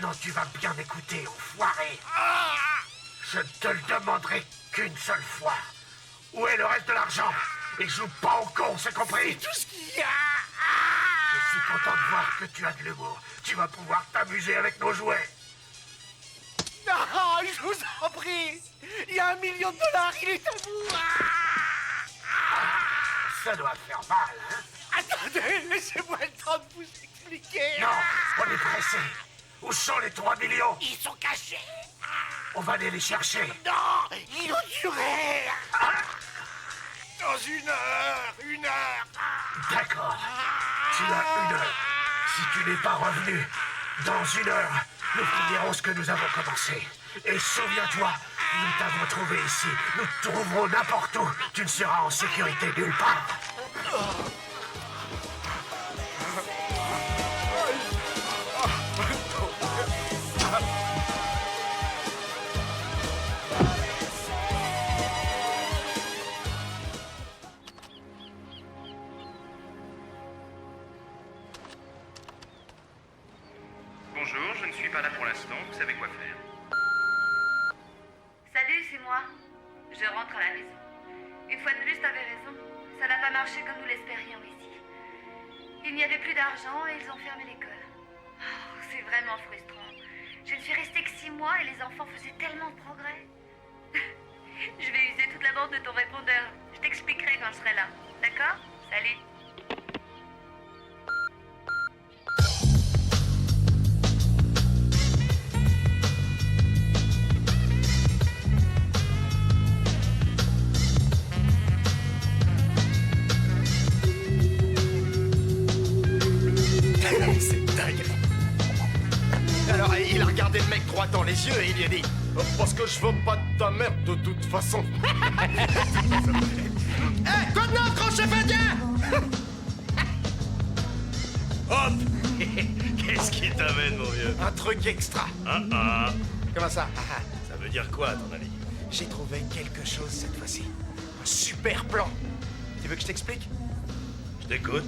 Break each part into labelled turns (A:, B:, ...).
A: Maintenant, tu vas bien écouter, enfoiré. Je te le demanderai qu'une seule fois. Où est le reste de l'argent? Et joue pas au con, c'est compris?
B: Tout ce qu'il y a.
A: Je suis content de voir que tu as de l'humour. Tu vas pouvoir t'amuser avec nos jouets.
B: Non, je vous en prie. Il y a $1 million, il est à vous.
A: Ça doit faire mal, hein?
B: Attendez, laissez-moi le temps de vous expliquer.
A: Non, on est pressé. Où sont les 3 millions?
B: Ils sont cachés.
A: On va aller les chercher.
B: Non, ils ont duré. Dans 1 heure, 1 heure.
A: D'accord. Tu as 1 heure. Si tu n'es pas revenu, dans 1 heure, nous finirons ce que nous avons commencé. Et souviens-toi, nous t'avons trouvé ici. Nous te trouverons n'importe où. Tu ne seras en sécurité nulle part.
C: Bonjour, je ne suis pas là pour l'instant, vous savez quoi faire.
D: Salut, c'est moi. Je rentre à la maison. Une fois de plus, t'avais raison. Ça n'a pas marché comme nous l'espérions ici. Il n'y avait plus d'argent et ils ont fermé l'école. Oh, c'est vraiment frustrant. Je ne suis restée que 6 mois et les enfants faisaient tellement de progrès. Je vais user toute la bande de ton répondeur. Je t'expliquerai quand je serai là. D'accord? Salut.
B: C'est dingue. Alors, il a regardé le mec droit dans les yeux et il lui a dit: parce que je veux pas de ta merde de toute façon. Hé, quoi de neuf, grand chef indien?
E: Hop. Qu'est-ce qui t'amène, mon vieux?
B: Un truc extra. Comment ça?
E: Ça veut dire quoi, à ton avis?
B: J'ai trouvé quelque chose cette fois-ci. Un super plan. Tu veux que je t'explique?
E: Je t'écoute.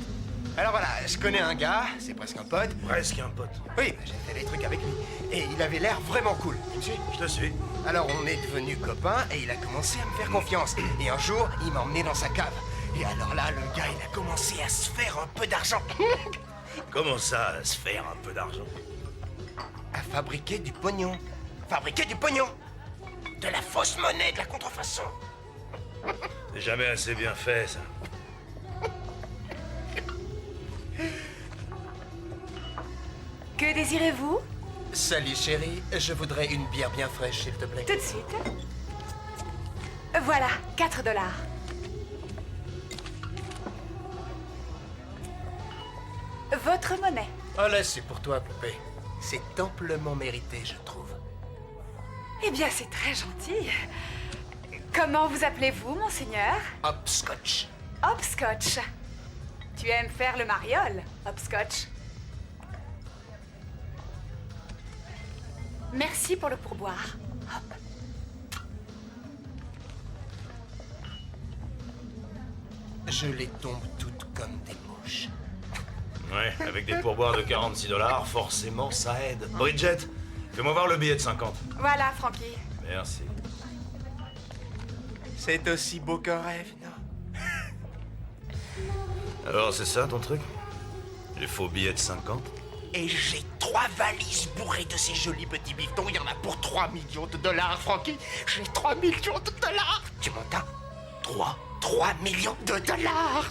B: Alors voilà, je connais un gars, c'est presque un pote.
E: Presque un pote.
B: Oui, j'ai fait des trucs avec lui. Et il avait l'air vraiment cool. Tu me suis?
E: Je te suis.
B: Alors on est devenus copains et il a commencé à me faire confiance. Et un jour, il m'a emmené dans sa cave. Et alors là, le gars, il a commencé à se faire un peu d'argent.
E: Comment ça, à se faire un peu d'argent?
B: À fabriquer du pognon. Fabriquer du pognon. De la fausse monnaie, de la contrefaçon.
E: C'est jamais assez bien fait, ça.
D: Que désirez-vous?
B: Salut chérie, je voudrais une bière bien fraîche, s'il te plaît.
D: Tout de suite. Voilà, $4. Votre monnaie.
B: Oh là, c'est pour toi, poupée. C'est amplement mérité, je trouve.
D: Eh bien, c'est très gentil. Comment vous appelez-vous, monseigneur?
B: Hopscotch.
D: Hopscotch. Tu aimes faire le mariole, Hopscotch. Merci pour le pourboire. Hop.
B: Je les tombe toutes comme des mouches.
E: Ouais, avec des pourboires de $46, forcément, ça aide. Bridget, fais-moi voir le billet de 50.
D: Voilà, Frankie.
E: Merci.
B: C'est aussi beau qu'un rêve, non?
E: Alors, c'est ça, ton truc? Les faux billets de 50?
B: Et j'ai 3 valises bourrées de ces jolis petits bifetons. Il y en a pour $3 millions, Francky. J'ai $3 millions. Tu m'entends? 3 millions de dollars.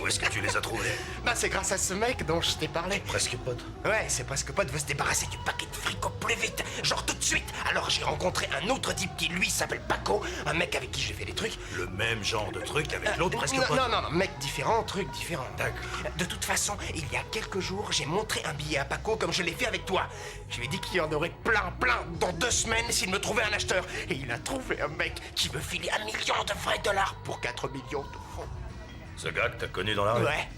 E: Où est-ce que tu les as trouvés?
B: Bah c'est grâce à ce mec dont je t'ai parlé.
E: Presque pote.
B: Ouais, c'est presque pote veut se débarrasser du paquet de fric au plus vite. Genre tout de suite. Alors j'ai rencontré un autre type qui lui s'appelle Paco. Un mec avec qui j'ai fait des trucs.
E: Le même genre de truc avec l'autre presque
B: non,
E: pote.
B: non, mec différent, truc différent.
E: D'accord.
B: De toute façon, il y a quelques jours, j'ai montré un billet à Paco comme je l'ai fait avec toi. Je lui ai dit qu'il y en aurait plein dans 2 semaines s'il me trouvait un acheteur. Et il a trouvé un mec qui veut filer $1 million de vrais dollars pour 4 millions de fonds.
E: Ce gars que t'as connu dans la rue?
B: Ouais.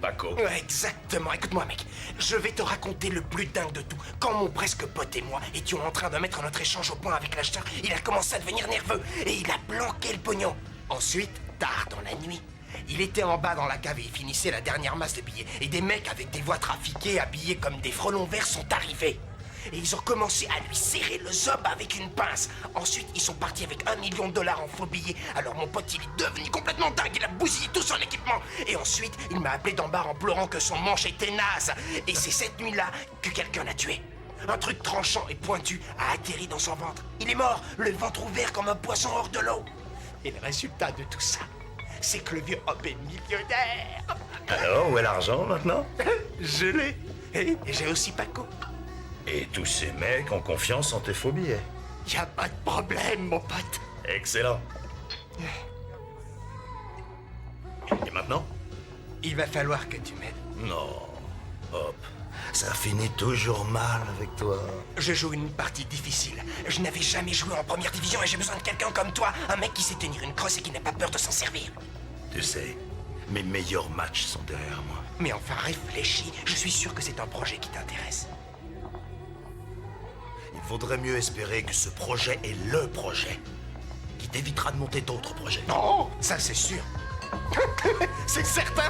E: Paco.
B: Ouais, exactement. Écoute-moi, mec. Je vais te raconter le plus dingue de tout. Quand mon presque pote et moi étions en train de mettre notre échange au point avec l'acheteur, il a commencé à devenir nerveux et il a planqué le pognon. Ensuite, tard dans la nuit, il était en bas dans la cave et il finissait la dernière masse de billets. Et des mecs avec des voix trafiquées, habillés comme des frelons verts, sont arrivés. et ils ont commencé à lui serrer le zob avec une pince. Ensuite, ils sont partis avec $1 million en faux billets. Alors mon pote, il est devenu complètement dingue, il a bousillé tout son équipement. Et ensuite, il m'a appelé d'en bas en pleurant que son manche était naze. Et c'est cette nuit-là que quelqu'un l'a tué. Un truc tranchant et pointu a atterri dans son ventre. Il est mort, le ventre ouvert comme un poisson hors de l'eau. Et le résultat de tout ça, c'est que le vieux Hop est millionnaire.
E: Alors, où est l'argent maintenant?
B: Je l'ai. Et j'ai aussi Paco.
E: Et tous ces mecs ont confiance en tes faux billets.
B: Y a pas de problème, mon pote.
E: Excellent. Et maintenant?
B: Il va falloir que tu m'aides.
E: Non, Hop. Ça finit toujours mal avec toi.
B: Je joue une partie difficile. Je n'avais jamais joué en première division et j'ai besoin de quelqu'un comme toi. Un mec qui sait tenir une crosse et qui n'a pas peur de s'en servir.
E: Tu sais, mes meilleurs matchs sont derrière moi.
B: Mais enfin, réfléchis. Je suis sûr que c'est un projet qui t'intéresse.
E: Il vaudrait mieux espérer que ce projet est le projet qui t'évitera de monter d'autres projets.
B: Non, ça c'est sûr. C'est certain.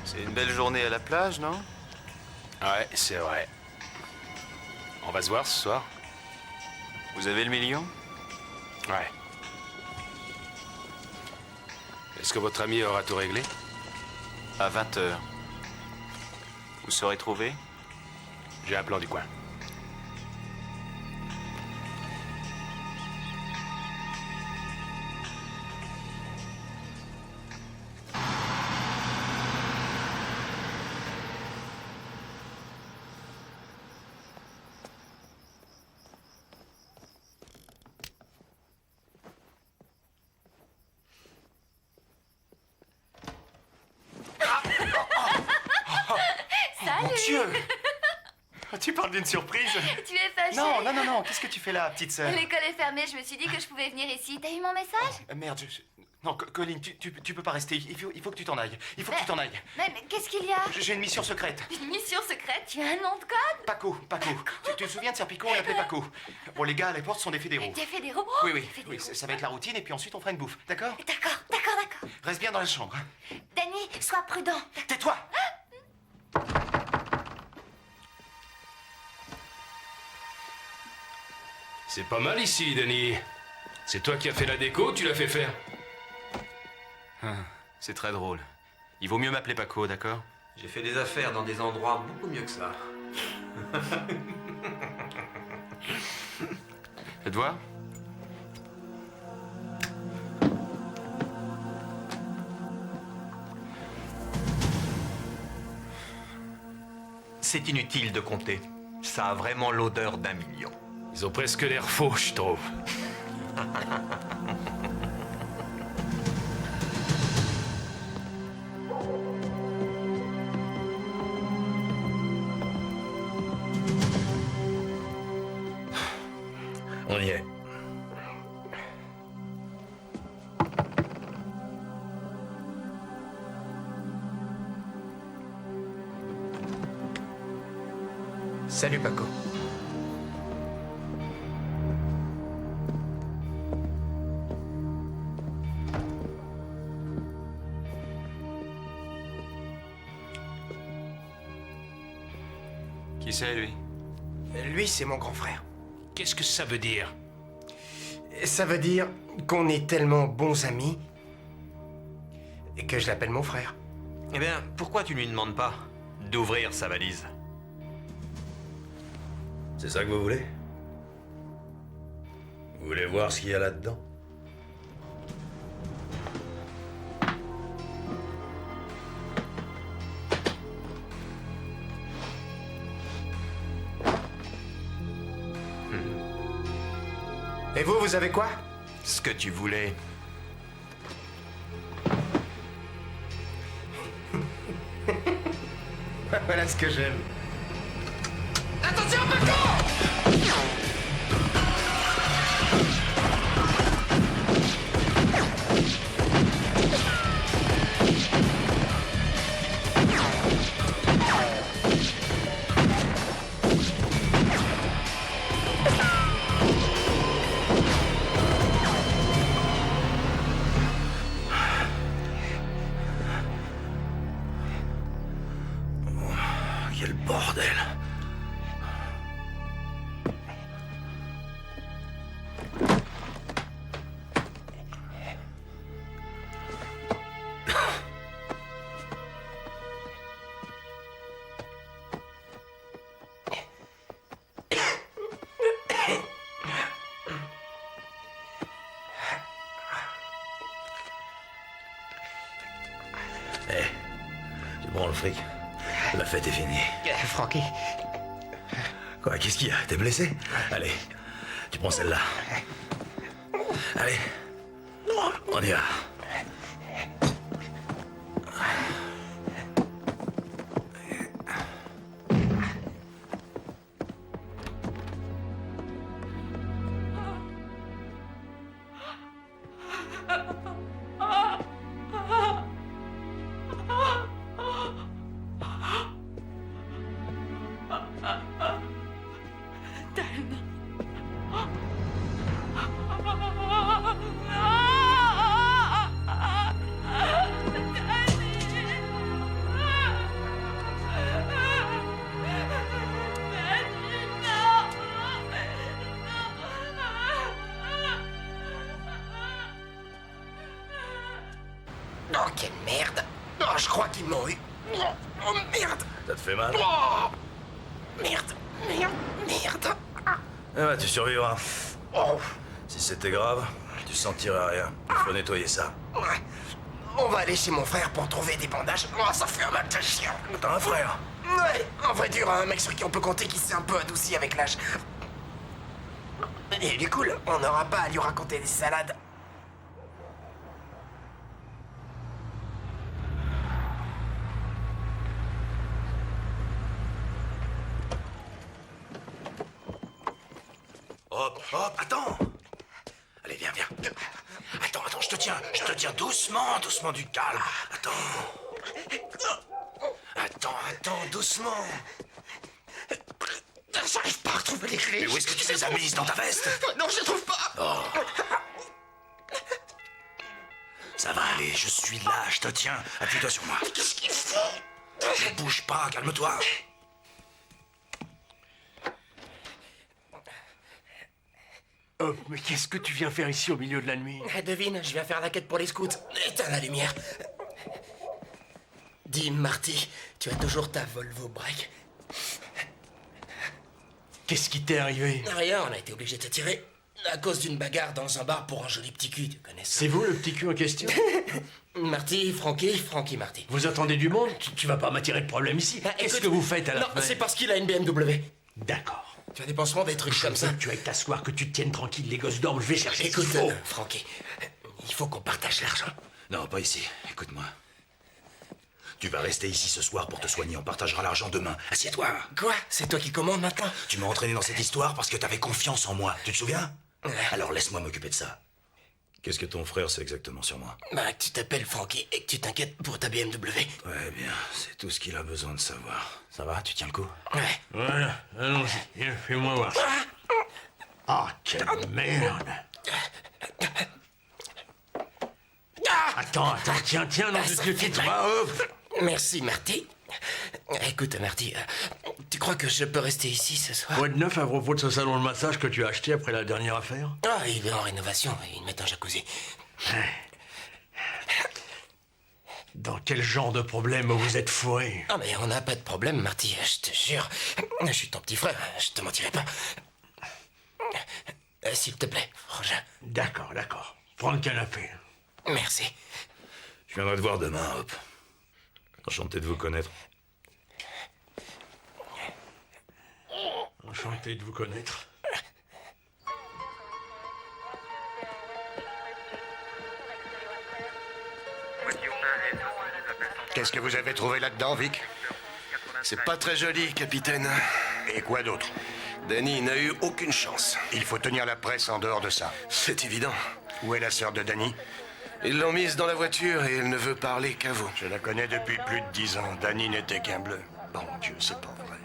F: C'est une belle journée à la plage, non?
G: Ouais, c'est vrai. On va se voir ce soir?
F: Vous avez le million?
G: Ouais. Est-ce que votre ami aura tout réglé?
F: À 20h. Vous serez trouvé?
G: J'ai un plan du coin.
F: Mon Dieu! Tu parles d'une surprise?
D: Tu es fâchée?
F: Non, qu'est-ce que tu fais là, petite sœur?
D: L'école est fermée, je me suis dit que je pouvais venir ici. T'as eu mon message?
F: Merde, Non, Colline, tu peux pas rester. Il faut que tu t'en ailles. Il faut que tu t'en ailles.
D: Mais qu'est-ce qu'il y a?
F: J'ai une mission secrète.
D: Une mission secrète? Tu as un nom de code?
F: Paco. Tu te souviens de Serpico, on l'appelait Paco. Bon, les gars à la porte sont des fédéraux.
D: Des fédéraux?
F: Oui,
D: Fédéraux.
F: ça va être la routine et puis ensuite on fera une bouffe, d'accord?
D: D'accord.
F: Reste bien dans la chambre.
D: Danny, sois prudent.
F: Tais-toi!
G: C'est pas mal ici, Denis. C'est toi qui as fait la déco, tu l'as fait faire?
F: C'est très drôle. Il vaut mieux m'appeler Paco, d'accord?
H: J'ai fait des affaires dans des endroits beaucoup mieux que ça.
F: Faites voir.
H: C'est inutile de compter. Ça a vraiment l'odeur d'1 million.
G: Ils ont presque l'air faux, je trouve.
E: On y est.
B: Salut Paco.
F: Qui c'est, lui?
B: Lui, c'est mon grand frère.
G: Qu'est-ce que ça veut dire?
B: Ça veut dire qu'on est tellement bons amis et que je l'appelle mon frère.
H: Eh bien, pourquoi tu ne lui demandes pas d'ouvrir sa valise?
E: C'est ça que vous voulez? Vous voulez voir ce qu'il y a là-dedans?
B: Et vous avez quoi?
H: Ce que tu voulais.
B: Voilà ce que j'aime.
E: Bordel. Eh, tu prends le fric. La fête est finie.
B: Frankie.
E: Quoi, qu'est-ce qu'il y a? T'es blessé? Allez, tu prends celle-là. Allez, on y va.
B: Oh, quelle merde. Oh, je crois qu'ils m'ont eu. Oh, merde.
E: Ça te fait mal?
B: Oh, merde, merde, merde.
E: Eh ben, tu survivras.
B: Oh,
E: Si c'était grave, tu sentirais rien. Il faut nettoyer ça.
B: ouais. On va aller chez mon frère pour trouver des bandages. Oh, ça fait un mal de chien.
E: T'as un frère?
B: Ouais, en vrai dur, un mec sur qui on peut compter qui s'est un peu adouci avec l'âge. Et du coup, on n'aura pas à lui raconter des salades.
E: Hop, hop, attends. Allez, viens, viens. Attends, je te tiens doucement, doucement, du calme. Attends, doucement.
B: J'arrive pas à retrouver les clés.
E: Mais où est-ce que tu les as mises? Dans ta veste?
B: Non, je les trouve pas.
E: Ça va aller, je suis là, je te tiens. Appuie-toi sur moi.
B: Qu'est-ce qu'il fait?
E: Ne bouge pas, calme-toi.
A: Oh, mais qu'est-ce que tu viens faire ici au milieu de la nuit?
B: Devine, je viens faire la quête pour les scouts. Éteins la lumière. Dis, Marty, tu as toujours ta Volvo break?
A: Qu'est-ce qui t'est arrivé?
B: Rien, on a été obligé de te tirer. À cause d'une bagarre dans un bar pour un joli petit cul, tu connais ça.
A: C'est vous le petit cul en question?
B: Marty, Frankie, Marty.
A: Vous attendez du monde? Tu vas pas m'attirer de problème ici. Qu'est-ce que vous faites à la
B: Non,
A: fenêtre?
B: c'est parce qu'il a une BMW.
A: D'accord.
B: Tu as des pansements, des trucs comme ça.
A: Tu as que t'asseoir, que tu te tiennes tranquille, les gosses dorment, je vais chercher ce
B: Écoute,
A: qu'il faut.
B: Frankie, il faut qu'on partage l'argent.
E: Non, pas ici. Écoute-moi. Tu vas rester ici ce soir pour te soigner. On partagera l'argent demain. Assieds-toi.
B: Quoi? C'est toi qui commandes maintenant?
E: Tu m'as entraîné dans cette histoire parce que t'avais confiance en moi. Tu te souviens?
B: Ouais.
E: Alors laisse-moi m'occuper de ça. Qu'est-ce que ton frère sait exactement sur moi?
B: Bah, que tu t'appelles Frankie et que tu t'inquiètes pour ta BMW.
E: Ouais, bien. C'est tout ce qu'il a besoin de savoir. Ça va? Tu tiens le coup?
B: Ouais.
A: Voilà, allons-y, fais-moi voir ça. Ah, quelle merde! Attends, tiens, non,
B: ça
A: tu
B: fait
A: toi,
B: mal.
A: hop!
B: Merci, Marty. Écoute, Marty, tu crois que je peux rester ici ce soir?
A: Quoi de neuf à propos de ce salon de massage que tu as acheté après la dernière affaire?
B: Ah, il est en rénovation, ils mettent un jacuzzi.
A: Dans quel genre de problème vous êtes fourré?
B: Ah, mais on n'a pas de problème, Marty, je te jure. Je suis ton petit frère, je te mentirai pas. S'il te plaît, Frangin.
A: D'accord. Prends le canapé.
B: Merci.
E: Je viendrai te voir demain, Hop. Enchanté de vous connaître.
A: Enchanté de vous connaître.
I: Qu'est-ce que vous avez trouvé là-dedans, Vic?
J: C'est pas très joli, capitaine.
I: Et quoi d'autre?
J: Danny n'a eu aucune chance.
I: Il faut tenir la presse en dehors de ça.
J: C'est évident.
I: Où est la sœur de Danny?
J: Ils l'ont mise dans la voiture et elle ne veut parler qu'à vous.
I: Je la connais depuis plus de 10 ans. Danny n'était qu'un bleu. Bon Dieu, c'est pas vrai.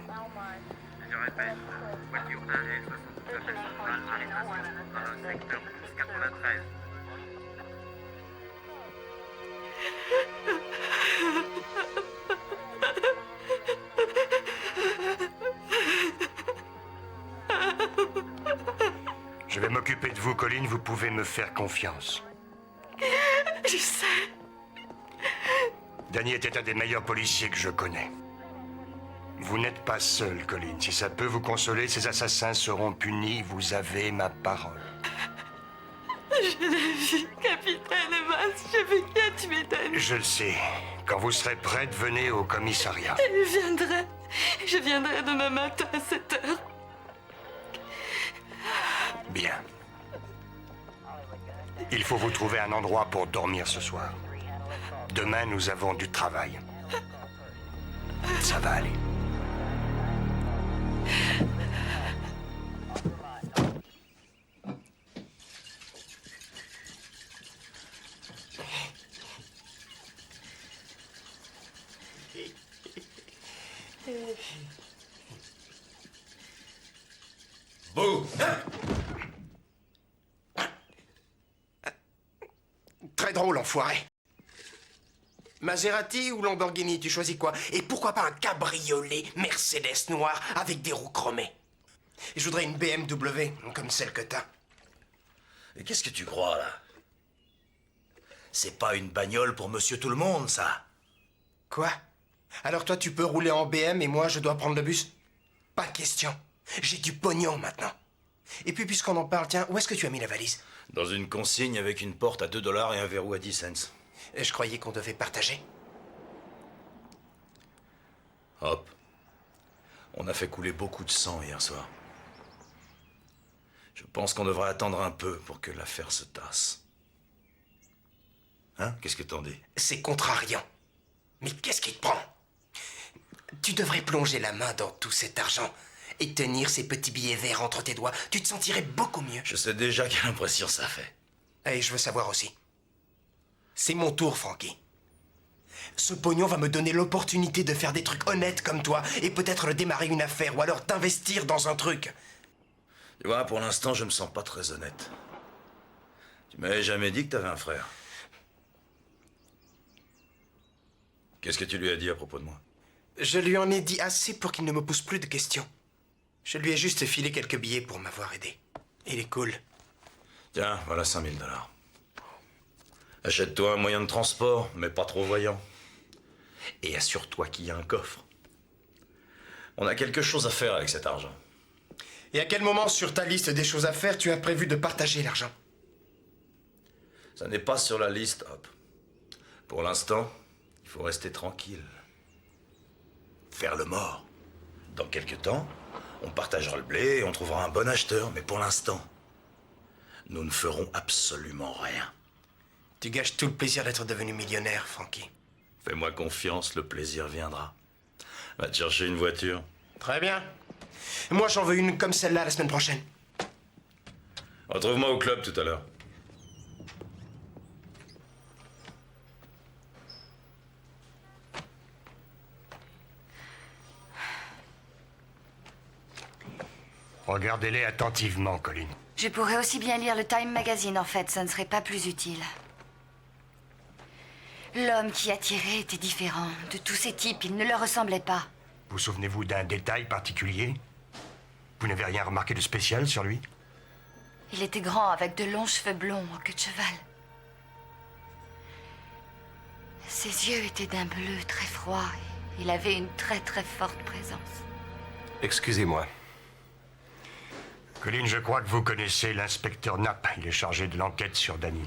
C: Je répète, voiture 1 et 72 appel central, arrestation dans le secteur 1293.
I: m'occuper de vous, Colin, vous pouvez me faire confiance.
K: Je sais.
I: Danny était un des meilleurs policiers que je connais. Vous n'êtes pas seul, Colin. Si ça peut vous consoler, ces assassins seront punis. Vous avez ma parole.
K: Je l'ai vu, capitaine Evans. J'ai vu qui a tué Danny.
I: Je le sais. Quand vous serez prête, venez au commissariat.
K: Je viendrai demain matin à 7 h.
I: Bien. Il faut vous trouver un endroit pour dormir ce soir. Demain, nous avons du travail. Ça va aller.
E: Bouh!
B: Très drôle, enfoiré. Maserati ou Lamborghini, tu choisis quoi? Et pourquoi pas un cabriolet Mercedes noir avec des roues chromées? Je voudrais une BMW, comme celle que t'as.
E: Et qu'est-ce que tu crois, là? C'est pas une bagnole pour monsieur tout le monde, ça.
B: Quoi? Alors toi, tu peux rouler en BM et moi, je dois prendre le bus? Pas question. J'ai du pognon maintenant. Et puis, puisqu'on en parle, tiens, où est-ce que tu as mis la valise?
E: Dans une consigne avec une porte à 2 $ et un verrou à 10 cents.
B: Et je croyais qu'on devait partager.
E: Hop. On a fait couler beaucoup de sang hier soir. Je pense qu'on devrait attendre un peu pour que l'affaire se tasse. Hein? Qu'est-ce que t'en dis?
B: C'est contrariant. Mais qu'est-ce qui te prend? Tu devrais plonger la main dans tout cet argent et tenir ces petits billets verts entre tes doigts. Tu te sentirais beaucoup mieux.
E: Je sais déjà quelle impression ça fait.
B: Et je veux savoir aussi. C'est mon tour, Frankie. Ce pognon va me donner l'opportunité de faire des trucs honnêtes comme toi et peut-être de démarrer une affaire ou alors d'investir dans un truc.
E: Tu vois, pour l'instant, je me sens pas très honnête. Tu m'avais jamais dit que t'avais un frère. Qu'est-ce que tu lui as dit à propos de moi?
B: Je lui en ai dit assez pour qu'il ne me pose plus de questions. Je lui ai juste filé quelques billets pour m'avoir aidé. Il est cool.
E: Tiens, voilà 5 000 $. Achète-toi un moyen de transport, mais pas trop voyant. Et assure-toi qu'il y a un coffre. On a quelque chose à faire avec cet argent.
B: Et à quel moment sur ta liste des choses à faire tu as prévu de partager l'argent?
E: Ça n'est pas sur la liste, Hop. Pour l'instant, il faut rester tranquille. Faire le mort. Dans quelques temps, on partagera le blé et on trouvera un bon acheteur. Mais pour l'instant, nous ne ferons absolument rien.
B: Tu gâches tout le plaisir d'être devenu millionnaire, Frankie.
E: Fais-moi confiance, le plaisir viendra. Va te chercher une voiture.
B: Très bien. Moi, j'en veux une comme celle-là la semaine prochaine.
E: Retrouve-moi au club tout à l'heure.
I: Regardez-les attentivement, Colin.
D: Je pourrais aussi bien lire le Time Magazine, en fait. Ça ne serait pas plus utile. L'homme qui attirait était différent. De tous ces types, il ne leur ressemblait pas.
I: Vous souvenez-vous d'un détail particulier? Vous n'avez rien remarqué de spécial sur lui?
D: Il était grand, avec de longs cheveux blonds en queue de cheval. Ses yeux étaient d'un bleu très froid. Il avait une très très forte présence.
J: Excusez-moi.
I: Colin, je crois que vous connaissez l'inspecteur Knapp. Il est chargé de l'enquête sur Danny.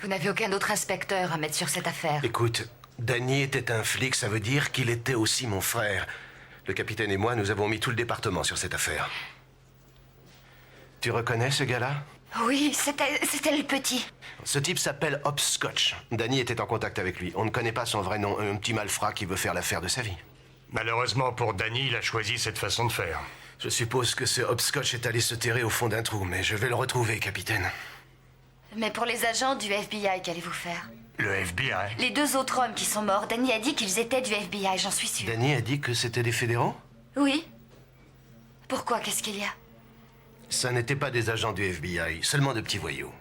D: Vous n'avez aucun autre inspecteur à mettre sur cette affaire.
J: Écoute, Danny était un flic, ça veut dire qu'il était aussi mon frère. Le capitaine et moi, nous avons mis tout le département sur cette affaire. Tu reconnais ce gars-là?
D: Oui, c'était le petit.
J: Ce type s'appelle Hopscotch. Danny était en contact avec lui. On ne connaît pas son vrai nom, un petit malfrat qui veut faire l'affaire de sa vie.
I: Malheureusement pour Danny, il a choisi cette façon de faire.
J: Je suppose que ce Hopscotch est allé se terrer au fond d'un trou, mais je vais le retrouver, capitaine.
D: Mais pour les agents du FBI, qu'allez-vous faire?
I: Le FBI?
D: Les 2 autres hommes qui sont morts, Danny a dit qu'ils étaient du FBI, j'en suis sûre.
J: Danny a dit que c'était des fédéraux?
D: Oui. Pourquoi? Qu'est-ce qu'il y a?
J: Ça n'était pas des agents du FBI, seulement de petits voyous.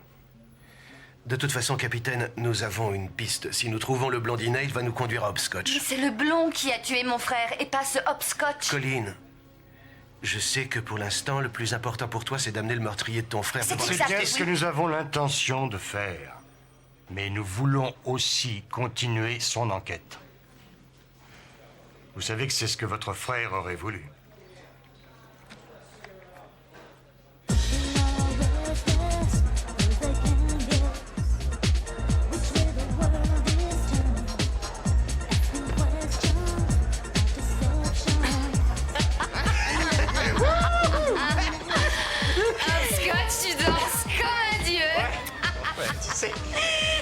J: De toute façon, capitaine, nous avons une piste. Si nous trouvons le blondinet, il va nous conduire à Hopscotch.
D: Mais c'est le blond qui a tué mon frère, et pas ce Hopscotch.
J: Colin, Je sais que pour l'instant, le plus important pour toi, c'est d'amener le meurtrier de ton frère.
D: C'est
I: C'est
D: exact,
I: bien ce que
D: oui.
I: nous avons l'intention de faire. Mais nous voulons aussi continuer son enquête. Vous savez que c'est ce que votre frère aurait voulu.
D: Scott, tu danses comme un dieu.
B: Tu sais...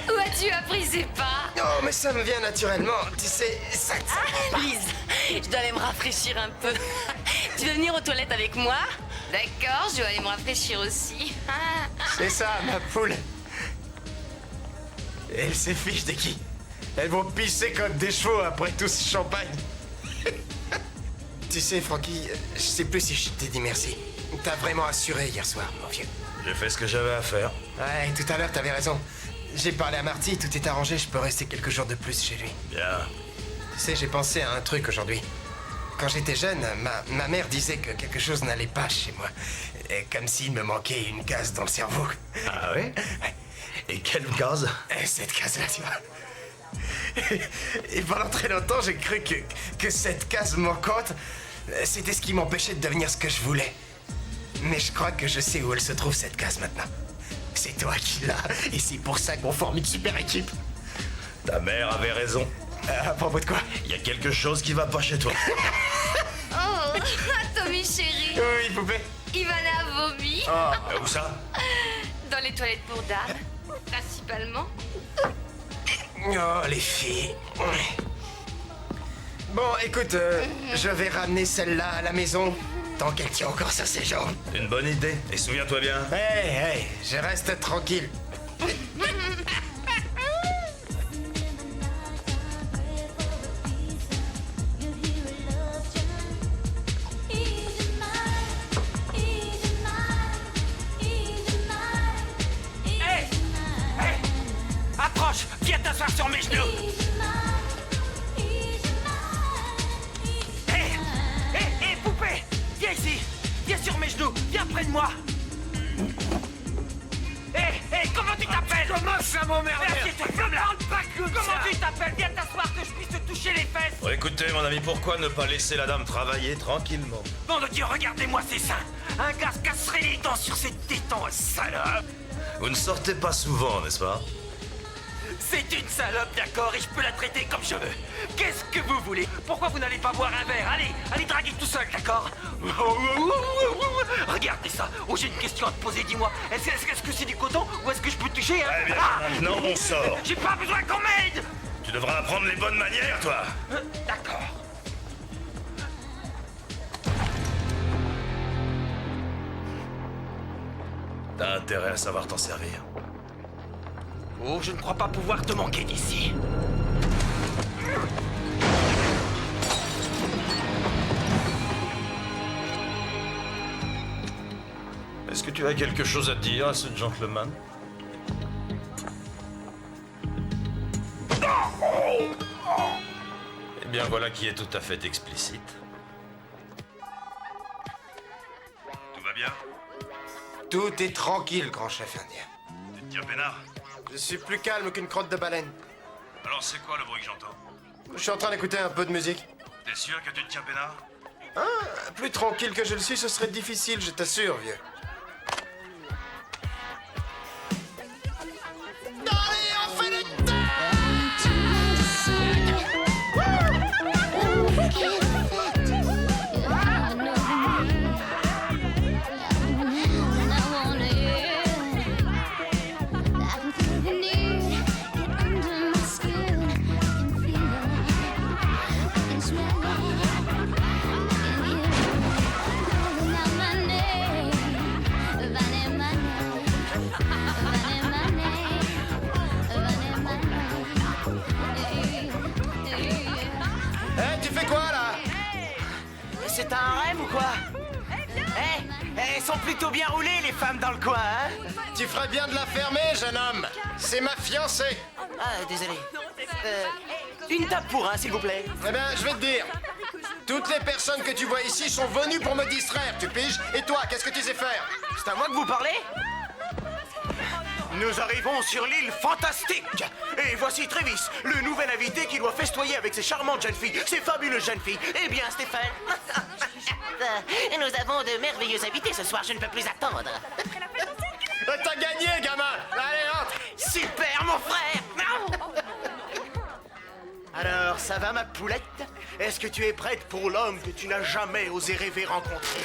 D: Où as-tu appris ces pas?
B: Non, mais ça me vient naturellement. Tu sais, ça...
K: Lise, je dois aller me rafraîchir un peu. Tu veux venir aux toilettes avec moi?
D: D'accord, je dois aller me rafraîchir aussi.
B: C'est ça, ma poule. Elle se fiche de qui? Elles vont pisser comme des chevaux après tout ce champagne. Tu sais, Frankie, je sais plus si je t'ai dit merci. T'as vraiment assuré hier soir, mon vieux.
E: J'ai fait ce que j'avais à faire.
B: Ouais, tout à l'heure, t'avais raison. J'ai parlé à Marty, tout est arrangé, je peux rester quelques jours de plus chez lui.
E: Bien.
B: Tu sais, j'ai pensé à un truc aujourd'hui. Quand j'étais jeune, ma mère disait que quelque chose n'allait pas chez moi. Comme s'il me manquait une case dans le cerveau.
E: Ah oui? Et quelle case?
B: Cette case-là, tu vois. Et pendant très longtemps, j'ai cru que cette case manquante, c'était ce qui m'empêchait de devenir ce que je voulais. Mais je crois que je sais où elle se trouve, cette case, maintenant. C'est toi qui l'as, et c'est pour ça qu'on forme une super équipe.
E: Ta mère avait raison.
B: À propos de quoi?
E: Il y a quelque chose qui va pas chez toi.
D: Oh, Tommy chéri,
B: Oui, poupée.
D: Ivana a vomi.
E: Où ça?
D: Dans les toilettes pour dames, principalement.
B: Oh, les filles. Bon, écoute, je vais ramener celle-là à la maison, tant qu'elle tient encore sur ses jambes.
E: Une bonne idée. Et souviens-toi bien.
B: Hey, je reste tranquille.
F: Approche! Viens t'asseoir sur mes genoux! Hé, poupée! Viens ici! Viens sur mes genoux! Viens près de moi! Hé, comment tu t'appelles? Comment ça m'emmerde? Comment tu t'appelles? Viens t'asseoir que je puisse te toucher les fesses!
E: Bon, écoutez, mon ami, pourquoi ne pas laisser la dame travailler tranquillement?
F: Bon de Dieu, regardez-moi ces seins! Un gars se casserait les dents sur ses tétons, salope!
E: Vous ne sortez pas souvent, n'est-ce pas?
F: C'est une salope, d'accord, et je peux la traiter comme je veux. Qu'est-ce que vous voulez? Pourquoi vous n'allez pas boire un verre? Allez draguer tout seul, d'accord? Regardez ça. Oh, j'ai une question à te poser, dis-moi. Est-ce que c'est du coton ou est-ce que je peux toucher, hein?
E: Eh bien, maintenant, on sort.
F: J'ai pas besoin qu'on m'aide!
E: Tu devras apprendre les bonnes manières, toi.
F: D'accord.
E: T'as intérêt à savoir t'en servir.
F: Oh, je ne crois pas pouvoir te manquer d'ici.
E: Est-ce que tu as quelque chose à dire à ce gentleman? Eh bien, voilà qui est tout à fait explicite. Tout va bien?
B: Tout est tranquille, grand chef indien.
E: Tu te tiens peinard?
B: Je suis plus calme qu'une crotte de baleine.
E: Alors c'est quoi le bruit que j'entends?
B: Je suis en train d'écouter un peu de musique.
E: T'es sûr que tu te tiens peinard?
B: Hein? Plus tranquille que je le suis, ce serait difficile, je t'assure, vieux. Allez, on fait les tu fais quoi, là?
F: C'est un rêve ou quoi? Elles sont plutôt bien roulées, les femmes dans le coin, hein?
B: Tu ferais bien de la fermer, jeune homme. C'est ma fiancée.
F: Ah, désolé. Une tape pour un, s'il vous plaît.
B: Eh bien, je vais te dire.
J: Toutes les personnes que tu vois ici sont venues pour me distraire, tu piges? Et toi, qu'est-ce que tu sais faire?
F: C'est à moi que vous parlez? Nous arrivons sur l'île fantastique. Et voici Travis, le nouvel invité qui doit festoyer avec ces charmantes jeunes filles, ces fabuleuses jeunes filles. Eh bien, Stéphane,
L: Nous avons de merveilleux invités ce soir, je ne peux plus attendre.
J: T'as gagné, gamin! Allez, entre!
L: Super, mon frère!
F: alors ça va ma poulette? Est-ce que tu es prête pour l'homme que tu n'as jamais osé rêver rencontrer?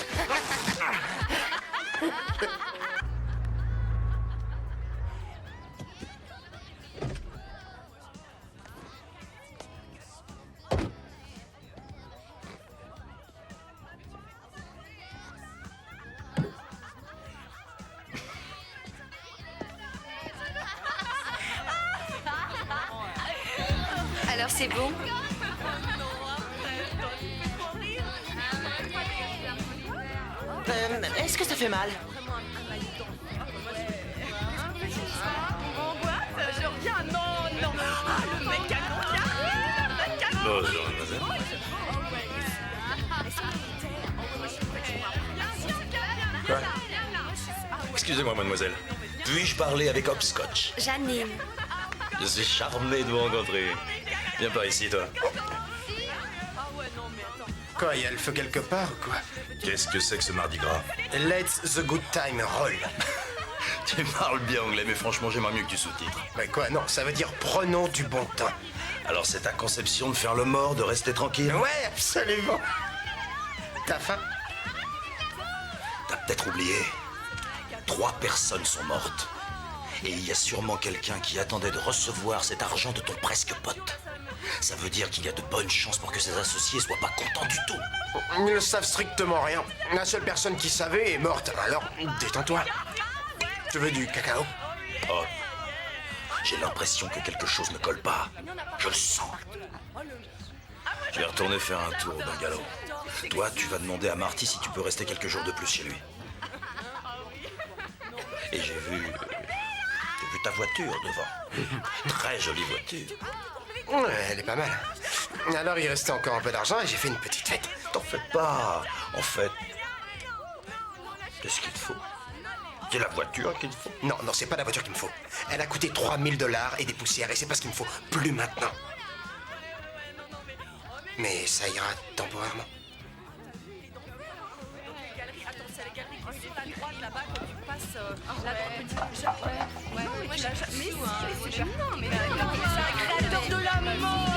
D: Alors c'est bon?
L: Est-ce que ça fait mal?
K: Je reviens, non. Ah, le mec à
E: Bonjour, mademoiselle. Quoi? Excusez-moi, mademoiselle. Puis-je parler avec Hopscotch?
D: Janine.
E: Je suis charmé de vous rencontrer. Viens par ici, toi.
J: Quoi, il y a le feu quelque part ou quoi?
E: Qu'est-ce que c'est que ce mardi gras?
J: Let's the good time roll.
E: Tu parles bien anglais, mais franchement, j'aimerais mieux que tu sous-titres.
J: Mais quoi, non, ça veut dire prenons du bon temps.
E: Alors, c'est ta conception de faire le mort, de rester tranquille?
J: Ouais, absolument. T'as faim?
E: T'as peut-être oublié. 3 personnes sont mortes. Et il y a sûrement quelqu'un qui attendait de recevoir cet argent de ton presque pote. Ça veut dire qu'il y a de bonnes chances pour que ses associés soient pas contents du tout.
J: Ils ne savent strictement rien. La seule personne qui savait est morte. Alors, détends-toi. Tu veux du cacao?
E: Oh, j'ai l'impression que quelque chose ne colle pas. Je le sens. Je vais retourner faire un tour au bungalow. Toi, tu vas demander à Marty si tu peux rester quelques jours de plus chez lui. Et j'ai vu ta voiture devant. Très jolie voiture.
J: Ouais, elle est pas mal. Alors, il restait encore un peu d'argent et j'ai fait une petite fête.
E: T'en fais pas. En fait, qu'est-ce qu'il te faut? C'est la voiture qu'il te faut?
J: Non, c'est pas la voiture qu'il me faut. Elle a coûté 3000 $ et des poussières et c'est pas ce qu'il me faut. Plus maintenant. Mais ça ira temporairement.
K: créateur de la mort.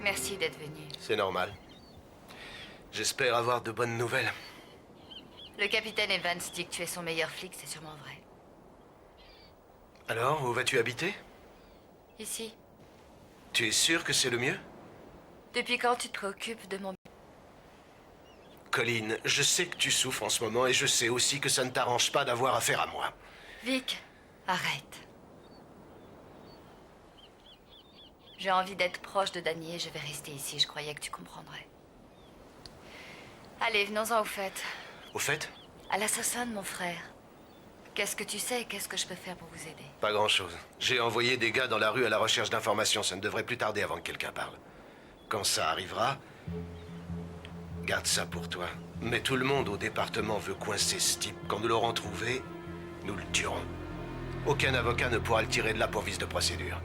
D: Merci d'être venu.
J: C'est normal. J'espère avoir de bonnes nouvelles.
D: Le capitaine Evans dit que tu es son meilleur flic, c'est sûrement vrai.
J: Alors, où vas-tu habiter?
D: Ici.
J: Tu es sûr que c'est le mieux?
D: Depuis quand tu te préoccupes de mon...
J: Colleen, je sais que tu souffres en ce moment et je sais aussi que ça ne t'arrange pas d'avoir affaire à moi.
D: Vic, arrête. J'ai envie d'être proche de Danny et je vais rester ici. Je croyais que tu comprendrais. Allez, venons-en au fait.
J: Au fait?
D: À l'assassin de mon frère. Qu'est-ce que tu sais et qu'est-ce que je peux faire pour vous aider?
J: Pas grand-chose. J'ai envoyé des gars dans la rue à la recherche d'informations. Ça ne devrait plus tarder avant que quelqu'un parle. Quand ça arrivera, garde ça pour toi. Mais tout le monde au département veut coincer ce type. Quand nous l'aurons trouvé, nous le tuerons. Aucun avocat ne pourra le tirer de là pour vice de procédure.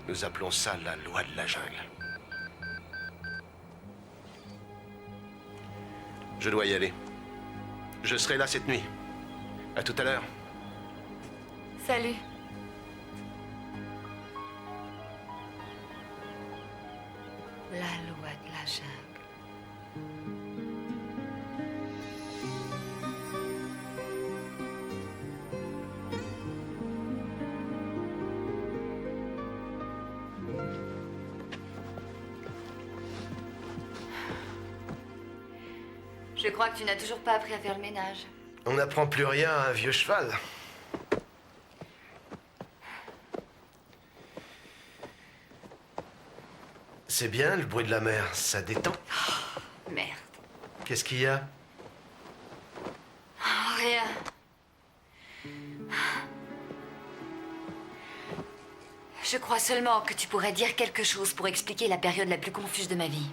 J: Nous appelons ça la loi de la jungle. Je dois y aller. Je serai là cette nuit. À tout à l'heure.
D: Salut. La loi de la jungle. Je crois que tu n'as toujours pas appris à faire le ménage.
J: On n'apprend plus rien à un vieux cheval. C'est bien, le bruit de la mer. Ça détend.
D: Merde.
J: Qu'est-ce qu'il y a?
D: Oh, rien. Je crois seulement que tu pourrais dire quelque chose pour expliquer la période la plus confuse de ma vie.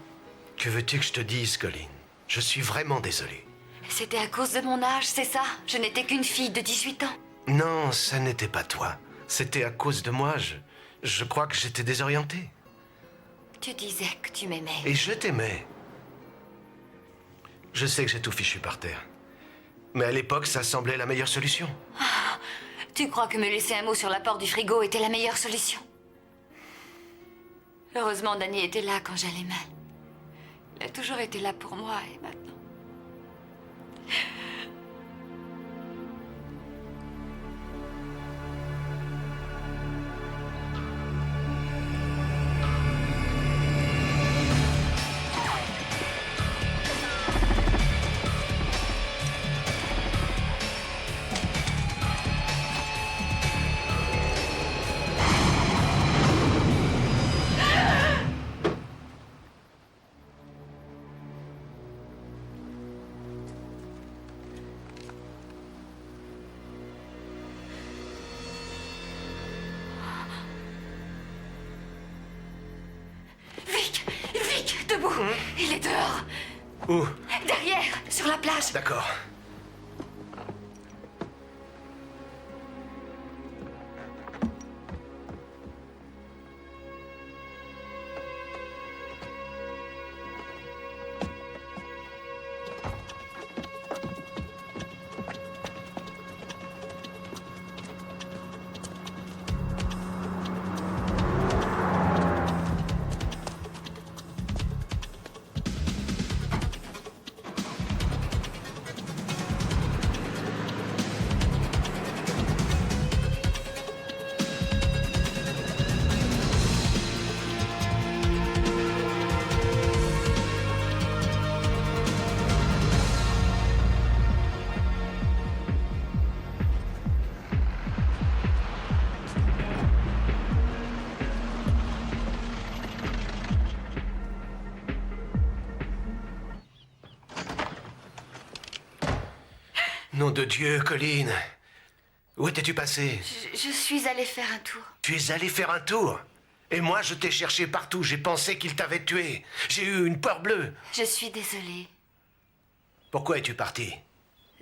J: Que veux-tu que je te dise, Colleen? Je suis vraiment désolé.
D: C'était à cause de mon âge, c'est ça? Je n'étais qu'une fille de 18 ans.
J: Non, ça n'était pas toi. C'était à cause de moi. Je crois que j'étais désorienté.
D: Tu disais que tu m'aimais.
J: Et je t'aimais. Je sais que j'ai tout fichu par terre. Mais à l'époque, ça semblait la meilleure solution.
D: Ah, tu crois que me laisser un mot sur la porte du frigo était la meilleure solution? Heureusement, Danny était là quand j'allais mal. Il a toujours été là pour moi et maintenant... Vic, debout. Il est dehors.
J: Où?
D: Derrière, sur la plage.
J: D'accord. Nom de Dieu, Colleen. Où étais-tu passé?
D: Je suis allée faire un tour.
J: Tu es allé faire un tour? Et moi, je t'ai cherché partout. J'ai pensé qu'il t'avait tué. J'ai eu une peur bleue.
D: Je suis désolée.
J: Pourquoi es-tu parti?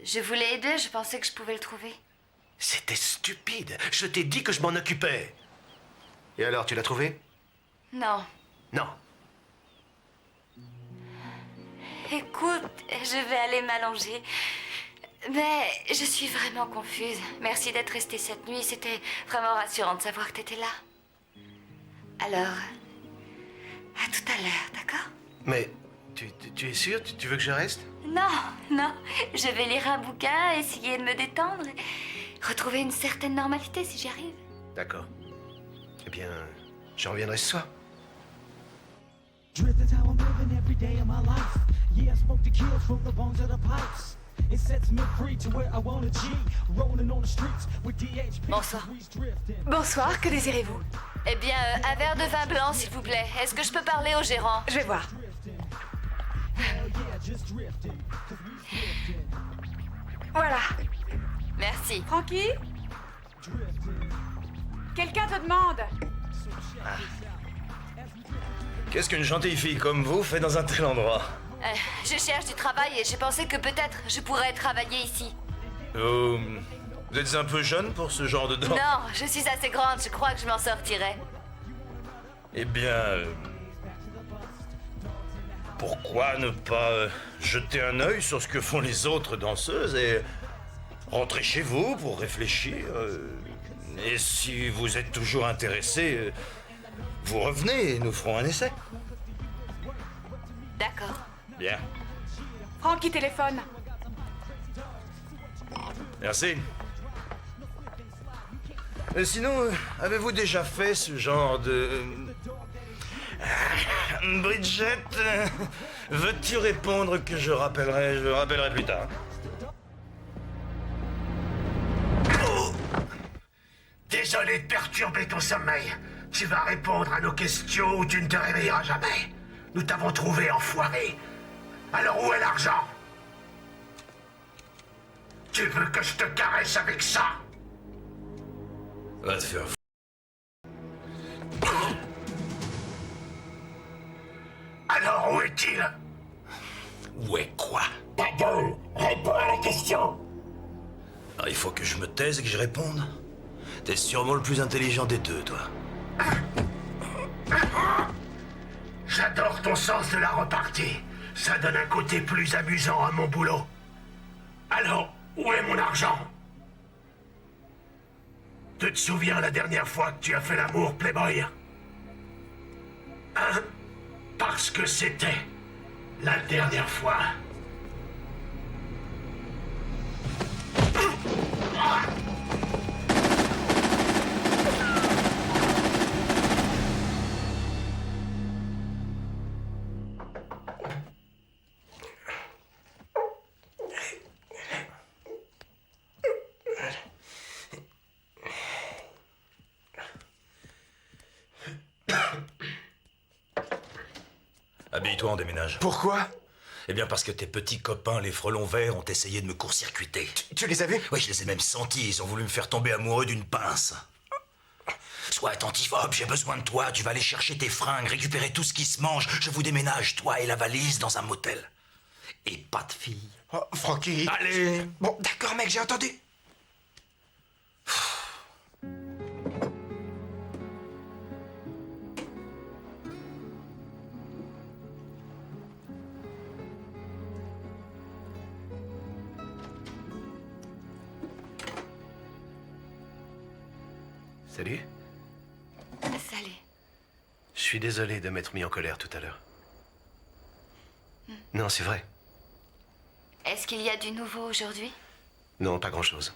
D: Je voulais aider, je pensais que je pouvais le trouver.
J: C'était stupide. Je t'ai dit que je m'en occupais. Et alors, tu l'as trouvé?
D: Non.
J: Non.
D: Écoute, je vais aller m'allonger. Mais je suis vraiment confuse. Merci d'être restée cette nuit. C'était vraiment rassurant de savoir que t'étais là. Alors, à tout à l'heure, d'accord?
J: Mais tu es sûr? Tu veux que je reste?
D: Non. Je vais lire un bouquin, essayer de me détendre et retrouver une certaine normalité si j'y arrive.
J: D'accord. Eh bien, je reviendrai ce soir.
M: Drift is how I'm living every day of my life. Yeah, I smoke the kills from the bones of the pipes. It sets me free to where I wanna G. Rolling on the streets with DHP.
D: Bonsoir. Bonsoir, que désirez-vous? Eh bien, un verre de vin blanc, s'il vous plaît. Est-ce que je peux parler au gérant? Je vais voir. Voilà. Merci.
N: Frankie? Quelqu'un te demande.
E: Qu'est-ce qu'une gentille fille comme vous fait dans un tel endroit?
D: Je cherche du travail et j'ai pensé que peut-être je pourrais travailler ici.
E: Vous êtes un peu jeune pour ce genre de dents?
D: Non, je suis assez grande, je crois que je m'en sortirai.
E: Eh bien... pourquoi ne pas jeter un œil sur ce que font les autres danseuses et rentrer chez vous pour réfléchir? Et si vous êtes toujours intéressé, vous revenez et nous ferons un essai.
D: D'accord.
E: Bien.
N: Francky téléphone.
E: Merci. Sinon, avez-vous déjà fait ce genre de... Bridget, veux-tu répondre que je rappellerai plus tard.
A: Oh, désolé de perturber ton sommeil. Tu vas répondre à nos questions ou tu ne te réveilleras jamais. Nous t'avons trouvé, enfoiré. Alors où est l'argent? Tu veux que je te caresse avec ça?
E: Va te faire f...
A: Alors où est-il?
E: Où est quoi?
A: Ta gueule! Réponds à la question!
E: Ah, il faut que je me taise et que je réponde. T'es sûrement le plus intelligent des deux, toi.
A: J'adore ton sens de la repartie. Ça donne un côté plus amusant à mon boulot. Alors, où est mon argent? Tu te souviens la dernière fois que tu as fait l'amour, Playboy? Hein? Parce que c'était la dernière fois.
E: Habille-toi, on déménage.
B: Pourquoi?
E: Eh bien parce que tes petits copains, les frelons verts, ont essayé de me court-circuiter.
B: Tu les as vus?
E: Oui, je les ai même sentis. Ils ont voulu me faire tomber amoureux d'une pince. Sois attentif, Hop, j'ai besoin de toi. Tu vas aller chercher tes fringues, récupérer tout ce qui se mange. Je vous déménage, toi et la valise, dans un motel. Et pas de fille.
B: Oh, Frankie.
E: Allez.
B: Bon, d'accord, mec, j'ai entendu.
J: Salut.
D: Salut.
J: Je suis désolé de m'être mis en colère tout à l'heure. Non, c'est vrai.
D: Est-ce qu'il y a du nouveau aujourd'hui?
J: Non, pas grand-chose.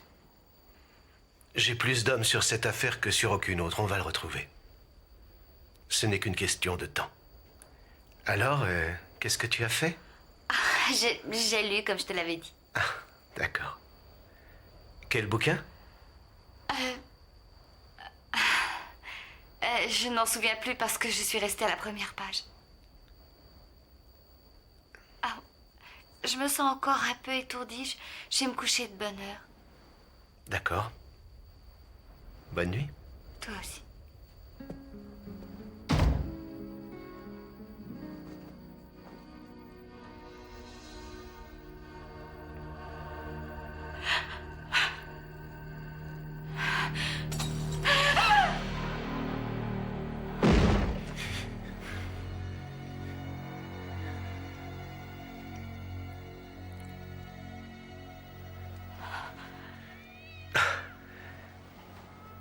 J: J'ai plus d'hommes sur cette affaire que sur aucune autre. On va le retrouver. Ce n'est qu'une question de temps. Alors, qu'est-ce que tu as fait?
D: J'ai lu comme je te l'avais dit.
J: Ah, d'accord. Quel bouquin?
D: Je n'en souviens plus parce que je suis restée à la première page. Ah, je me sens encore un peu étourdie. Je vais me coucher de bonne heure.
J: D'accord. Bonne nuit.
D: Toi aussi.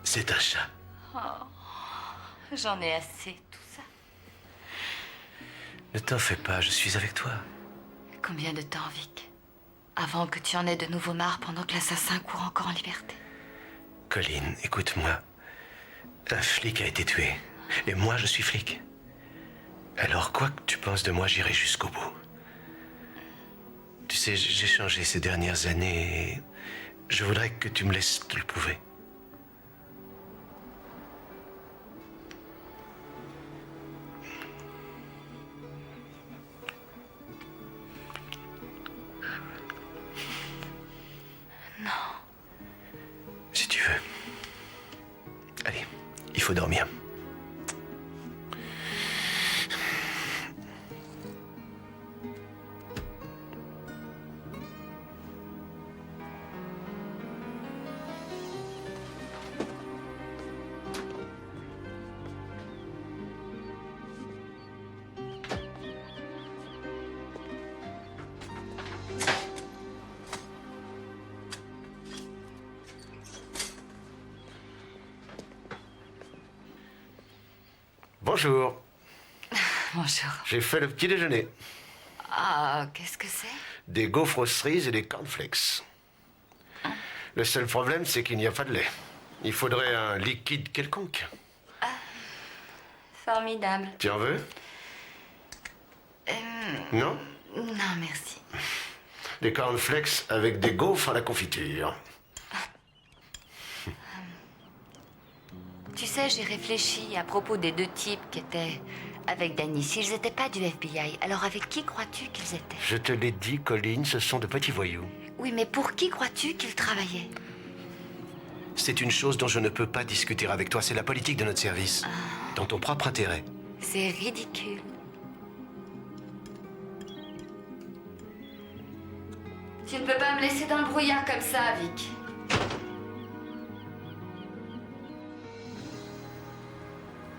J: C'est un chat.
D: Oh, j'en ai assez, tout ça.
J: Ne t'en fais pas, je suis avec toi.
D: Combien de temps, Vic? Avant que tu en aies de nouveau marre pendant que l'assassin court encore en liberté.
J: Colin, écoute-moi. Un flic a été tué. Et moi, je suis flic. Alors, quoi que tu penses de moi, j'irai jusqu'au bout. Tu sais, j'ai changé ces dernières années et je voudrais que tu me laisses te le prouver.
D: Non.
J: Si tu veux. Allez, il faut dormir. Bonjour.
D: Bonjour.
J: J'ai fait le petit déjeuner.
D: Ah, qu'est-ce que c'est?
J: Des gaufres aux cerises et des cornflakes. Le seul problème, c'est qu'il n'y a pas de lait. Il faudrait un liquide quelconque.
D: Formidable.
J: Tu en veux? Non?
D: Non, merci.
J: Des cornflakes avec des gaufres à la confiture.
D: Tu sais, j'ai réfléchi à propos des deux types qui étaient avec Danny. S'ils n'étaient pas du FBI, alors avec qui crois-tu qu'ils étaient?
J: Je te l'ai dit, Colline, ce sont de petits voyous.
D: Oui, mais pour qui crois-tu qu'ils travaillaient?
J: C'est une chose dont je ne peux pas discuter avec toi. C'est la politique de notre service. Dans ton propre intérêt.
D: C'est ridicule. Tu ne peux pas me laisser dans le brouillard comme ça, Vic.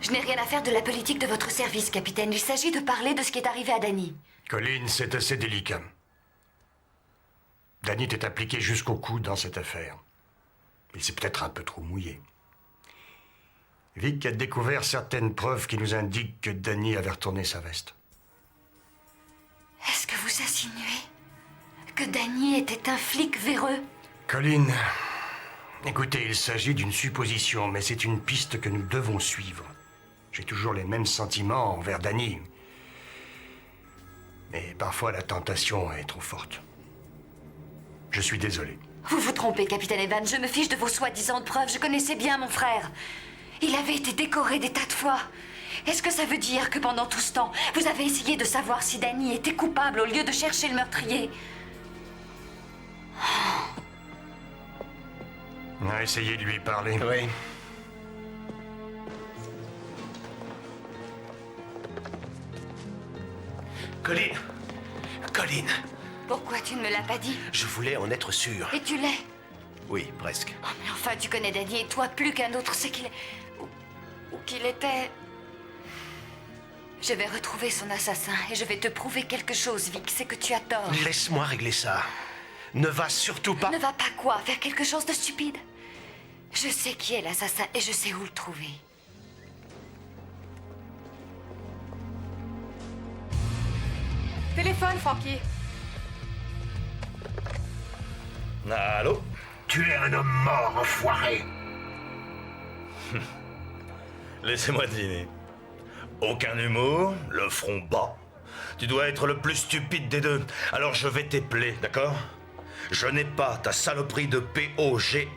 D: Je n'ai rien à faire de la politique de votre service, capitaine. Il s'agit de parler de ce qui est arrivé à Danny.
I: Colline, c'est assez délicat. Danny t'est impliqué jusqu'au cou dans cette affaire. Il s'est peut-être un peu trop mouillé. Vic a découvert certaines preuves qui nous indiquent que Danny avait retourné sa veste.
D: Est-ce que vous insinuez que Danny était un flic véreux?
I: Colline, écoutez, il s'agit d'une supposition, mais c'est une piste que nous devons suivre. J'ai toujours les mêmes sentiments envers Danny. Mais parfois la tentation est trop forte. Je suis désolé.
D: Vous vous trompez, capitaine Evans. Je me fiche de vos soi-disant preuves. Je connaissais bien mon frère. Il avait été décoré des tas de fois. Est-ce que ça veut dire que pendant tout ce temps, vous avez essayé de savoir si Danny était coupable au lieu de chercher le meurtrier?
I: On a essayé de lui parler.
J: Oui. Colline. Colline.
D: Pourquoi tu ne me l'as pas dit?
J: Je voulais en être sûr.
D: Et tu l'es?
J: Oui, presque.
D: Oh, mais enfin, tu connais Danny et toi plus qu'un autre c'est qu'il est... Ou qu'il était... Je vais retrouver son assassin et je vais te prouver quelque chose, Vic. C'est que tu as tort.
J: Laisse-moi régler ça. Ne va surtout pas...
D: Ne va pas quoi? Faire quelque chose de stupide? Je sais qui est l'assassin et je sais où le trouver.
N: Téléphone, Frankie.
E: Allô?
A: Tu es un homme mort, enfoiré.
E: Laissez-moi deviner. Aucun humour, le front bas. Tu dois être le plus stupide des deux. Alors je vais t'épeler, d'accord? Je n'ai pas ta saloperie de POGNON.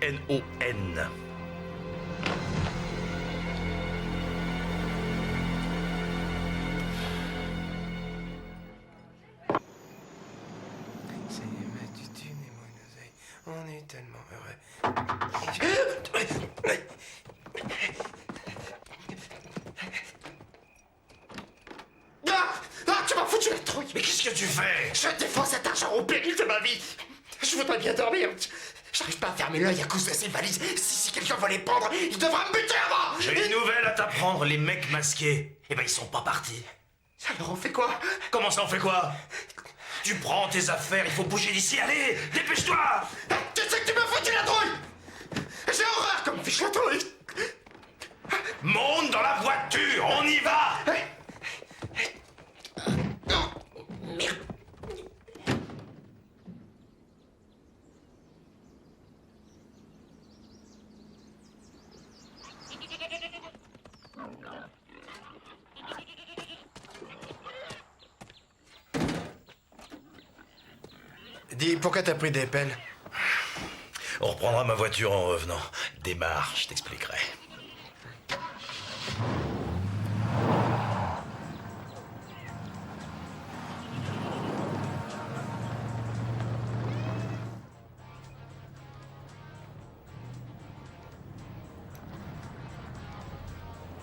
B: On est tellement heureux.
A: Tu m'as foutu la trouille. Mais qu'est-ce que tu fais? Je défends cet argent au péril de ma vie. Je voudrais bien dormir. J'arrive pas à fermer l'œil à cause de ces valises. Si quelqu'un veut les prendre, il devra me buter avant.
E: J'ai une nouvelle à t'apprendre, les mecs masqués. Eh ben ils sont pas partis.
A: Alors on fait quoi?
E: Comment ça on fait quoi? Tu prends tes affaires, il faut bouger d'ici, allez, dépêche-toi!
A: Tu sais que tu m'as foutu la trouille. J'ai horreur comme fiche la trouille.
E: Monte dans la voiture, on y va!
A: Merde.
B: Dis, pourquoi t'as pris des pelles?
E: On reprendra ma voiture en revenant. Démarre, je t'expliquerai.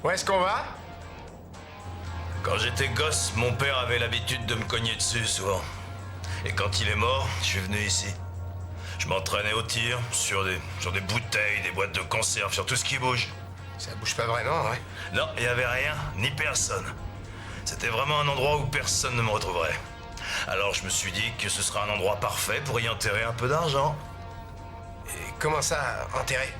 B: Où est-ce qu'on va?
E: Quand j'étais gosse, mon père avait l'habitude de me cogner dessus souvent. Et quand il est mort, je suis venu ici. Je m'entraînais au tir, sur des bouteilles, des boîtes de conserve, sur tout ce qui bouge.
B: Ça bouge pas vraiment, ouais?
E: Non, il n'y avait rien, ni personne. C'était vraiment un endroit où personne ne me retrouverait. Alors je me suis dit que ce serait un endroit parfait pour y enterrer un peu d'argent.
B: Et comment ça, enterrer?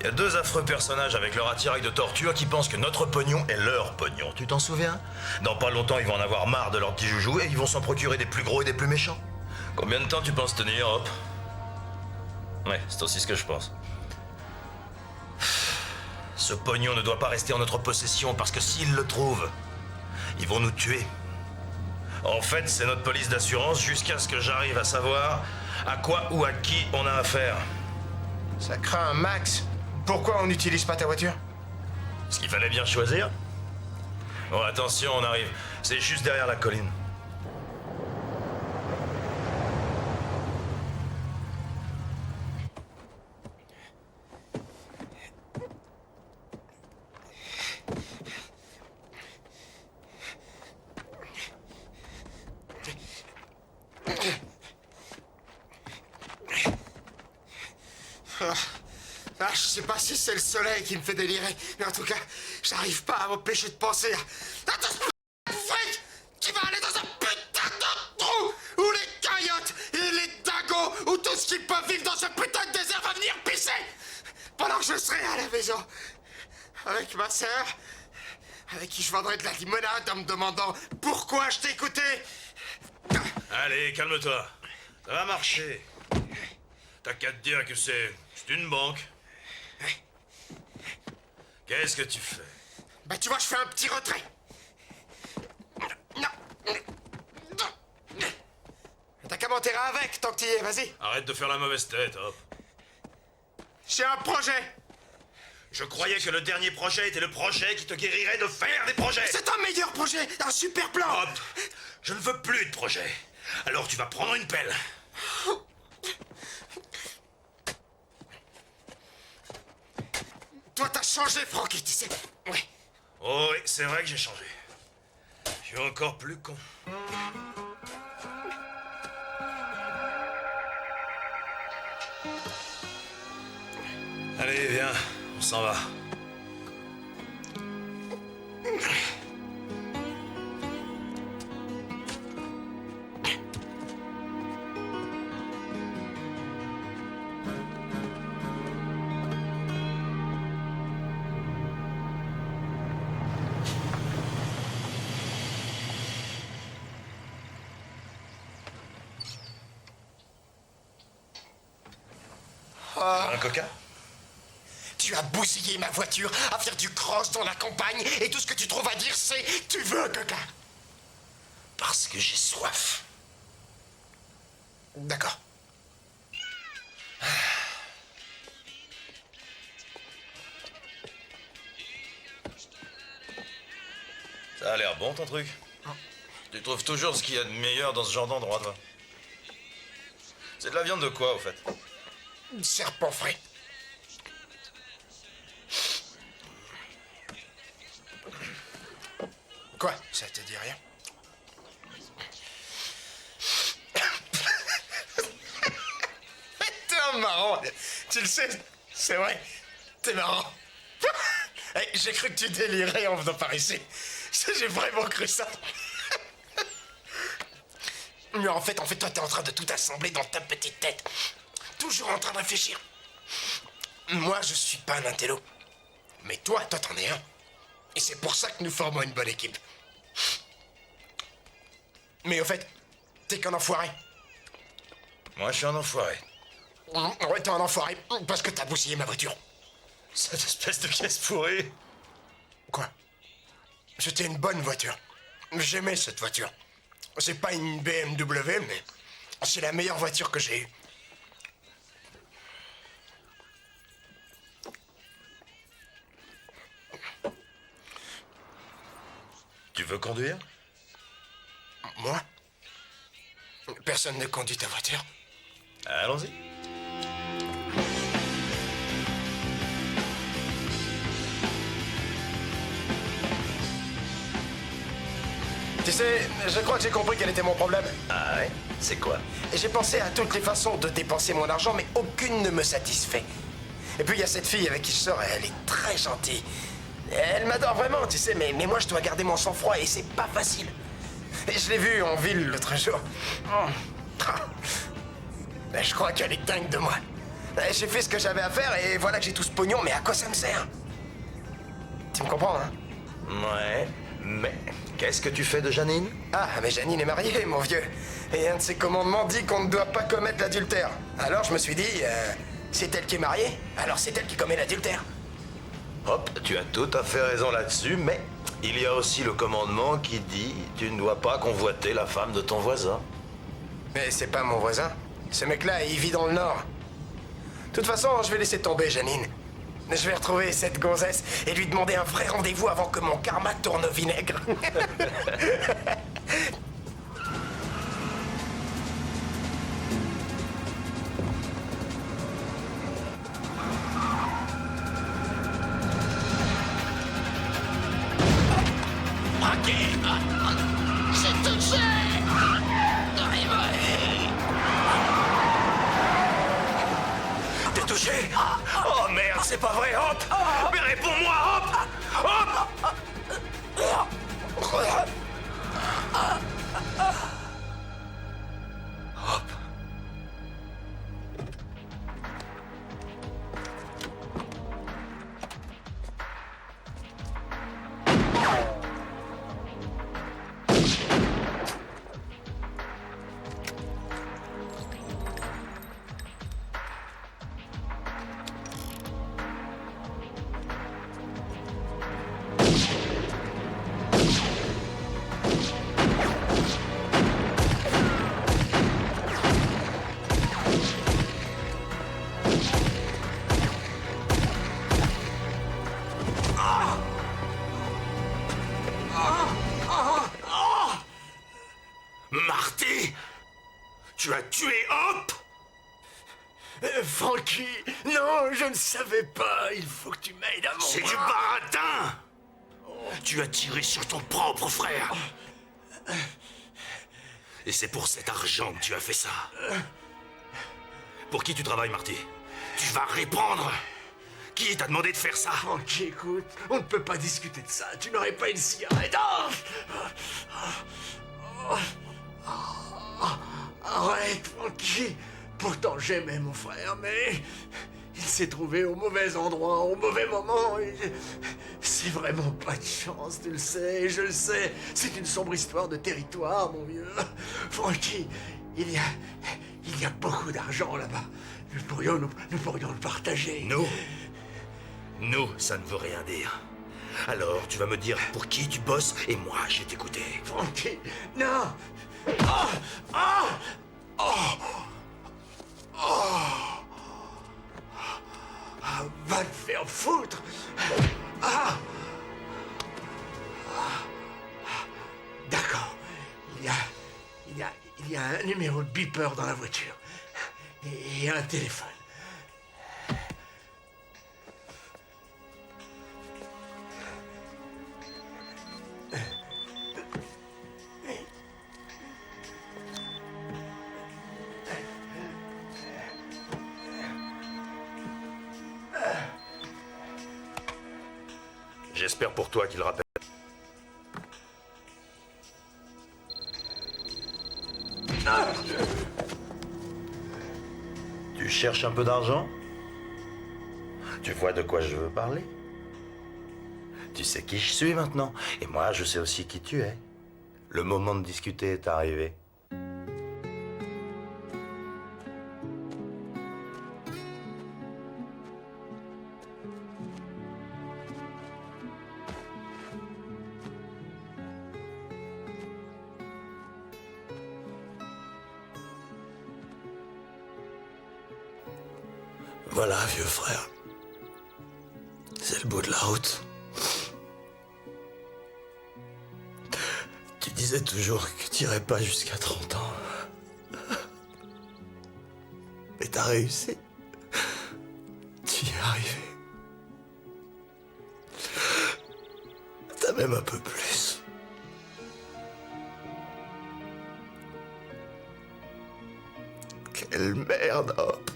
E: Il y a deux affreux personnages avec leur attirail de torture qui pensent que notre pognon est leur pognon. Tu t'en souviens? Dans pas longtemps, ils vont en avoir marre de leurs petits joujoux et ils vont s'en procurer des plus gros et des plus méchants. Combien de temps tu penses tenir, Hop? Ouais, c'est aussi ce que je pense. Ce pognon ne doit pas rester en notre possession parce que s'ils le trouvent, ils vont nous tuer. En fait, c'est notre police d'assurance jusqu'à ce que j'arrive à savoir à quoi ou à qui on a affaire.
B: Ça craint un max. Pourquoi on n'utilise pas ta voiture?
E: Parce qu'il fallait bien choisir. Bon, attention, on arrive. C'est juste derrière la colline.
B: Je sais pas si c'est le soleil qui me fait délirer, mais en tout cas, j'arrive pas à m'empêcher de penser à ce fric qui va aller dans un putain de trou où les coyotes et les dingos ou tout ce qui peut vivre dans ce putain de désert va venir pisser pendant que je serai à la maison avec ma sœur, avec qui je vendrai de la limonade en me demandant pourquoi je t'ai écouté.
E: Allez, calme-toi. Ça va marcher. T'as qu'à te dire que c'est une banque. Qu'est-ce que tu fais?
B: Bah tu vois, je fais un petit retrait. Non. T'as qu'à m'enterrer avec tant que t'y es, vas-y.
E: Arrête de faire la mauvaise tête, hop.
B: J'ai un projet.
E: Je croyais que le dernier projet était le projet qui te guérirait de faire des projets.
B: C'est un meilleur projet, un super plan.
E: Hop, je ne veux plus de projet. Alors tu vas prendre une pelle.
B: Toi, t'as changé, Frankie, tu sais. Oui.
E: Oh oui, c'est vrai que j'ai changé. Je suis encore plus con. Allez, viens, on s'en va. Un coca?
B: Tu as bousillé ma voiture à faire du cross dans la campagne et tout ce que tu trouves à dire c'est « Tu veux un coca ?» Parce que j'ai soif. D'accord.
E: Ça a l'air bon ton truc. Tu trouves toujours ce qu'il y a de meilleur dans ce genre d'endroit, toi. C'est de la viande de quoi, au fait?
B: Serpent frais. Quoi? Ça te dit rien? T'es un marrant. Tu le sais, c'est vrai. T'es marrant. Hey, j'ai cru que tu délirais en venant par ici. J'ai vraiment cru ça. Mais en fait, toi, t'es en train de tout assembler dans ta petite tête. Toujours en train de réfléchir. Moi, je suis pas un intello. Mais toi t'en es un. Et c'est pour ça que nous formons une bonne équipe. Mais au fait, t'es qu'un enfoiré.
E: Moi, je suis un enfoiré.
B: Ouais, t'es un enfoiré parce que t'as bousillé ma voiture.
E: Cette espèce de caisse pourrie.
B: Quoi? C'était une bonne voiture. J'aimais cette voiture. C'est pas une BMW, mais c'est la meilleure voiture que j'ai eue.
E: Tu veux conduire?
B: Moi? Personne ne conduit ta voiture.
E: Allons-y.
B: Tu sais, je crois que j'ai compris quel était mon problème.
E: Ah ouais? C'est quoi?
B: Et j'ai pensé à toutes les façons de dépenser mon argent, mais aucune ne me satisfait. Et puis il y a cette fille avec qui je sors, elle est très gentille. Elle m'adore vraiment, tu sais, mais moi je dois garder mon sang-froid et c'est pas facile. Et je l'ai vue en ville l'autre jour. Ben, je crois qu'elle est dingue de moi. J'ai fait ce que j'avais à faire et voilà que j'ai tout ce pognon, mais à quoi ça me sert? Tu me comprends, hein?
E: Ouais, mais qu'est-ce que tu fais de Janine?
B: Ah, mais Janine est mariée, mon vieux. Et un de ses commandements dit qu'on ne doit pas commettre l'adultère. Alors je me suis dit, c'est elle qui est mariée, alors c'est elle qui commet l'adultère.
E: Hop, tu as tout à fait raison là-dessus, mais il y a aussi le commandement qui dit tu ne dois pas convoiter la femme de ton voisin.
B: Mais c'est pas mon voisin. Ce mec-là, il vit dans le Nord. De toute façon, je vais laisser tomber Janine. Je vais retrouver cette gonzesse et lui demander un vrai rendez-vous avant que mon karma tourne au vinaigre.
L: J'ai touché!
A: T'es touché? Oh merde, c'est pas vrai, Hop! Mais réponds-moi, Hop! Hop! Hop! Marty! Tu as tué Hop!
B: Frankie, non, je ne savais pas. Il faut que tu m'aides à mon
A: C'est du baratin! Tu as tiré sur ton propre frère! Et c'est pour cet argent que tu as fait ça. Pour qui tu travailles, Marty? Tu vas répondre! Qui t'a demandé de faire ça?
B: Frankie, écoute, on ne peut pas discuter de ça. Tu n'aurais pas une cigarette. Arrête, Frankie. Pourtant, j'aimais mon frère, mais il s'est trouvé au mauvais endroit, au mauvais moment. C'est vraiment pas de chance, tu le sais, je le sais. C'est une sombre histoire de territoire, mon vieux. Frankie, il y a beaucoup d'argent là-bas. Nous pourrions le partager.
A: Nous, ça ne veut rien dire. Alors, tu vas me dire pour qui tu bosses et moi, je vais t'écouter.
B: Frankie, non! Va te faire foutre! D'accord. Il y a un numéro de beeper dans la voiture. Et un téléphone.
E: J'espère pour toi qu'il rappelle. Tu cherches un peu d'argent? Tu vois de quoi je veux parler? Tu sais qui je suis maintenant, et moi je sais aussi qui tu es. Le moment de discuter est arrivé. Voilà, vieux frère. C'est le bout de la route. Tu disais toujours que tu irais pas jusqu'à 30 ans. Mais t'as réussi. Tu y es arrivé. T'as même un peu plus. Quelle merde, Hop.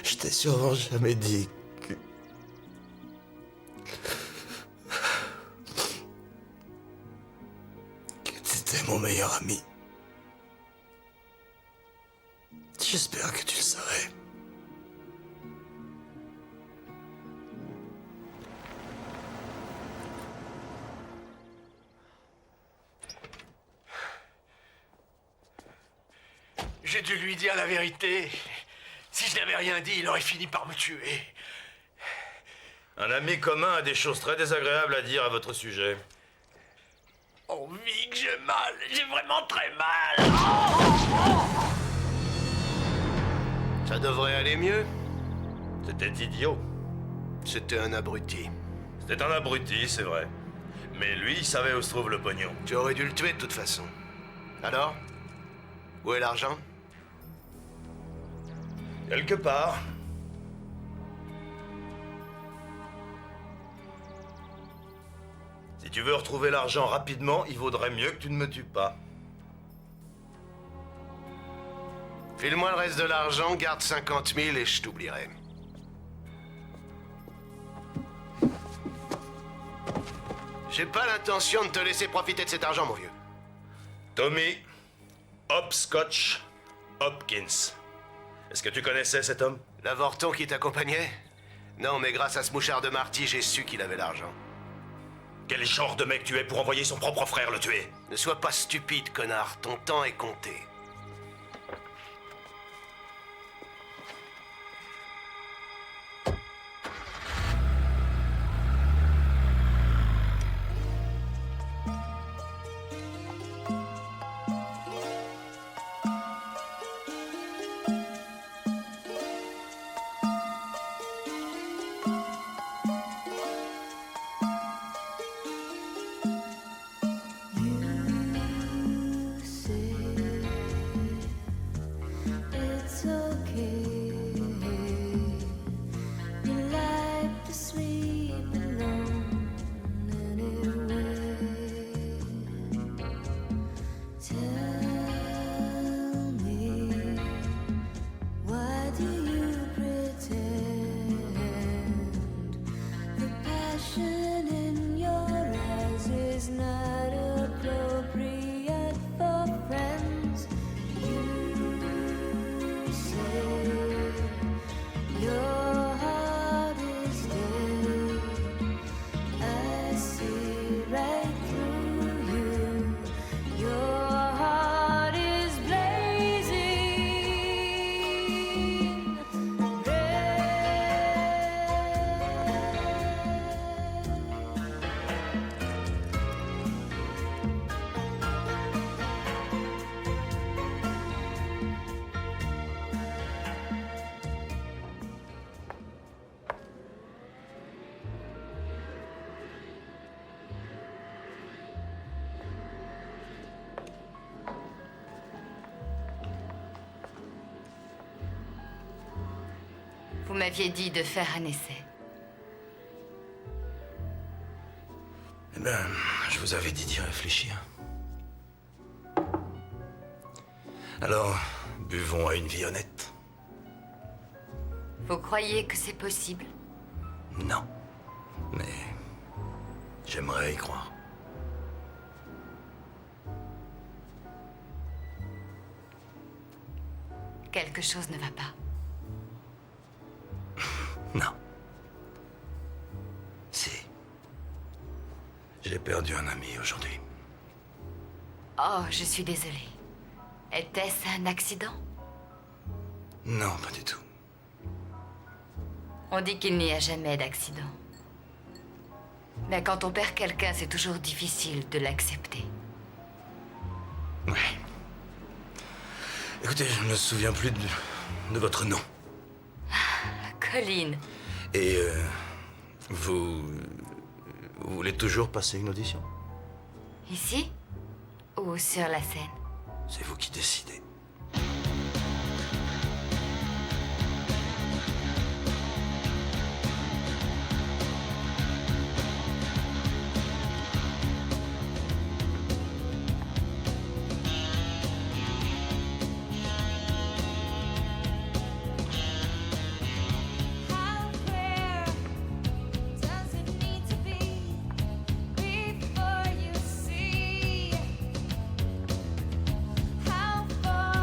E: Je t'ai sûrement jamais dit que t'étais mon meilleur ami. J'espère que tu le savais.
B: J'ai dû lui dire la vérité. Si je n'avais rien dit, il aurait fini par me tuer.
E: Un ami commun a des choses très désagréables à dire à votre sujet.
F: Oh, Vic, j'ai mal. J'ai vraiment très mal. Oh,
J: Ça devrait aller mieux.
E: C'était idiot.
J: C'était un abruti.
E: C'était un abruti, c'est vrai. Mais lui, il savait où se trouve le pognon.
J: Tu aurais dû le tuer de toute façon. Alors? Où est l'argent?
E: Quelque part. Si tu veux retrouver l'argent rapidement, il vaudrait mieux que tu ne me tues pas.
J: File-moi le reste de l'argent, garde 50 000 et je t'oublierai. J'ai pas l'intention de te laisser profiter de cet argent, mon vieux.
E: Tommy Hopscotch Hopkins. Est-ce que tu connaissais cet homme?
J: L'avorton qui t'accompagnait? Non, mais grâce à ce mouchard de Marty, j'ai su qu'il avait l'argent.
E: Quel genre de mec tu es pour envoyer son propre frère le tuer?
J: Ne sois pas stupide, connard. Ton temps est compté.
D: Vous m'aviez dit de faire un essai.
E: Eh ben, je vous avais dit d'y réfléchir. Alors, buvons à une vie honnête.
D: Vous croyez que c'est possible?
E: Non. Mais j'aimerais y croire.
D: Quelque chose ne va pas.
E: Non. Si. J'ai perdu un ami aujourd'hui.
D: Oh, je suis désolée. Était-ce un accident?
E: Non, pas du tout.
D: On dit qu'il n'y a jamais d'accident. Mais quand on perd quelqu'un, c'est toujours difficile de l'accepter.
E: Ouais. Écoutez, je ne me souviens plus de votre nom.
D: Colin.
E: Et vous voulez toujours passer une audition?
D: Ici? Ou sur la scène?
E: C'est vous qui décidez.
O: Before you see how far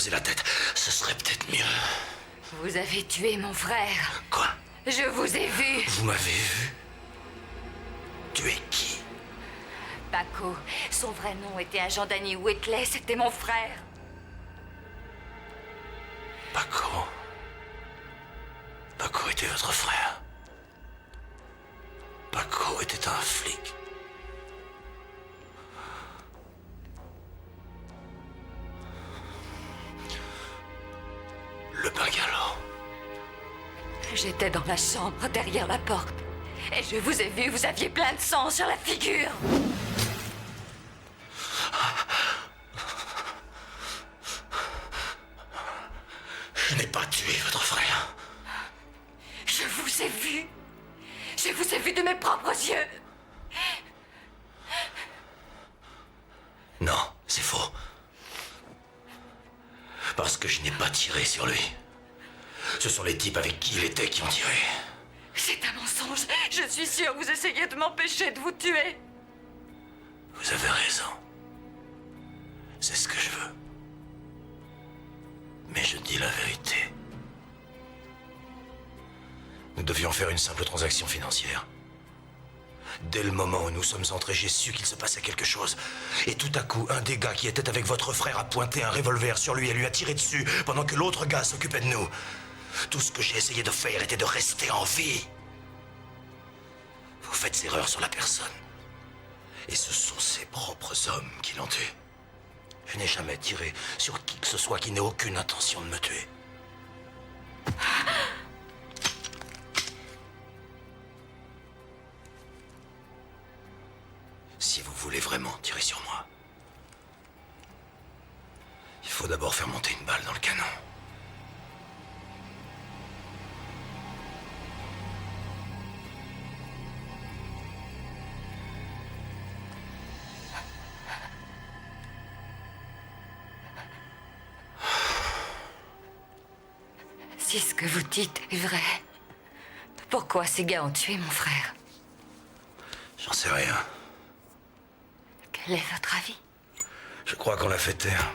E: creuser la tête. Ce serait peut-être mieux.
D: Vous avez tué mon frère.
E: Quoi?
D: Je vous ai vu.
E: Vous m'avez vu? Tuer qui?
D: Paco, son vrai nom était agent Danny Whitley, c'était mon frère.
E: Paco. Paco était votre frère. Paco était un flic. Le bungalow.
D: J'étais dans la chambre, derrière la porte. Et je vous ai vu, vous aviez plein de sang sur la figure.
E: Je n'ai pas tué votre frère.
D: Je vous ai vu. Je vous ai vu de mes propres yeux.
E: Non, c'est faux. Parce que je n'ai pas tiré sur lui. Ce sont les types avec qui il était qui ont tiré.
D: C'est un mensonge. Je suis sûre que vous essayez de m'empêcher de vous tuer.
E: Vous avez raison. C'est ce que je veux. Mais je dis la vérité. Nous devions faire une simple transaction financière. Dès le moment où nous sommes entrés, j'ai su qu'il se passait quelque chose. Et tout à coup, un des gars qui était avec votre frère a pointé un revolver sur lui et lui a tiré dessus pendant que l'autre gars s'occupait de nous. Tout ce que j'ai essayé de faire était de rester en vie. Vous faites erreur sur la personne. Et ce sont ses propres hommes qui l'ont tué. Je n'ai jamais tiré sur qui que ce soit qui n'ait aucune intention de me tuer. Si vous voulez vraiment tirer sur moi, il faut d'abord faire monter une balle dans le canon.
D: Si ce que vous dites est vrai, pourquoi ces gars ont tué mon frère?
E: J'en sais rien.
D: Quel est votre avis?
E: Je crois qu'on l'a fait taire.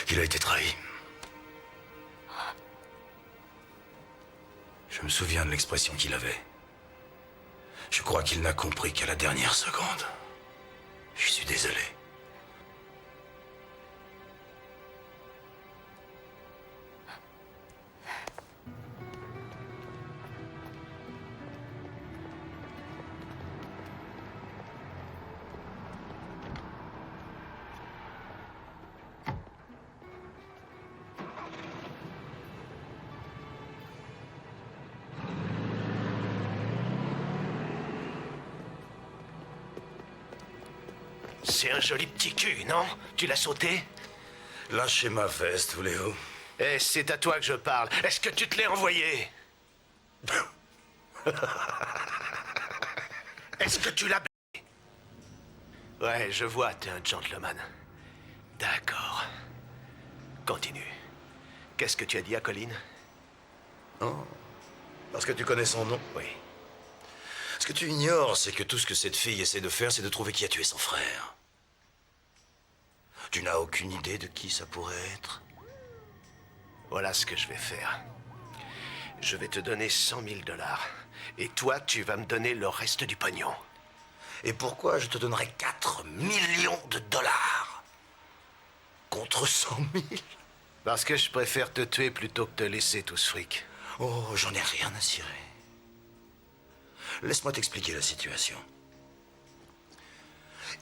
E: Il a été trahi. Je me souviens de l'expression qu'il avait. Je crois qu'il n'a compris qu'à la dernière seconde. Je suis désolé.
J: C'est un joli petit cul, non? Tu l'as sauté?
E: Lâchez ma veste, voulez-vous?
J: Eh, c'est à toi que je parle. Est-ce que tu te l'es envoyé? Est-ce que tu l'as... Ouais, je vois, t'es un gentleman. D'accord. Continue. Qu'est-ce que tu as dit à Colleen?
E: Non. Parce que tu connais son nom?
J: Oui.
E: Ce que tu ignores, c'est que tout ce que cette fille essaie de faire, c'est de trouver qui a tué son frère. Tu n'as aucune idée de qui ça pourrait être?
J: Voilà ce que je vais faire. Je vais te donner 100 000 $. Et toi, tu vas me donner le reste du pognon.
E: Et pourquoi je te donnerais 4 millions de dollars contre 100 000?
J: Parce que je préfère te tuer plutôt que te laisser tout ce fric.
E: Oh, j'en ai rien à cirer. Laisse-moi t'expliquer la situation.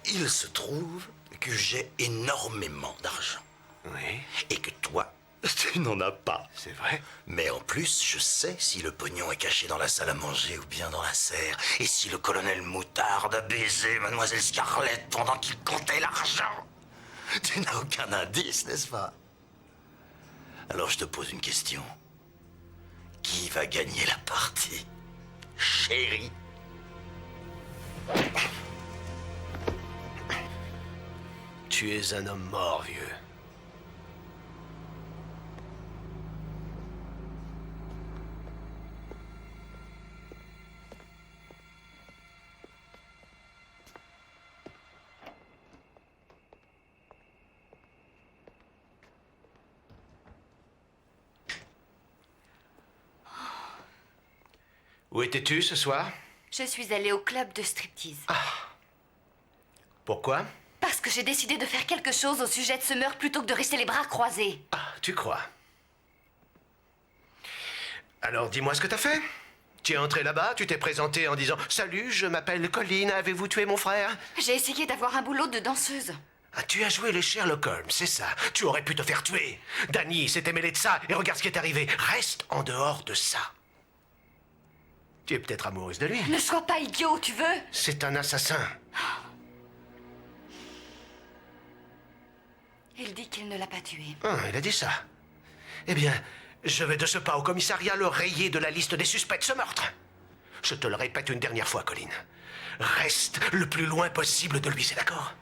E: Il se trouve que j'ai énormément d'argent.
J: Oui.
E: Et que toi, tu n'en as pas.
J: C'est vrai.
E: Mais en plus, je sais si le pognon est caché dans la salle à manger ou bien dans la serre. Et si le colonel Moutarde a baisé Mademoiselle Scarlett pendant qu'il comptait l'argent. Tu n'as aucun indice, n'est-ce pas? Alors je te pose une question. Qui va gagner la partie, chérie?
J: Tu es un homme mort, vieux. Où étais-tu ce soir?
D: Je suis allée au club de striptease.
J: Pourquoi?
D: Parce que j'ai décidé de faire quelque chose au sujet de ce meurtre plutôt que de rester les bras croisés.
J: Tu crois? Alors dis-moi ce que t'as fait. Tu es entré là-bas, tu t'es présenté en disant « Salut, je m'appelle Colleen, avez-vous tué mon frère ?»
D: J'ai essayé d'avoir un boulot de danseuse.
J: Ah, tu as joué les Sherlock Holmes, c'est ça. Tu aurais pu te faire tuer. Danny s'était mêlé de ça et regarde ce qui est arrivé. Reste en dehors de ça. Tu es peut-être amoureuse de lui.
D: Ne sois pas idiot, tu veux?
J: C'est un assassin.
D: Il dit qu'il ne l'a pas tué.
J: Il a dit ça. Eh bien, je vais de ce pas au commissariat le rayer de la liste des suspects de ce meurtre. Je te le répète une dernière fois, Colleen. Reste le plus loin possible de lui, c'est d'accord?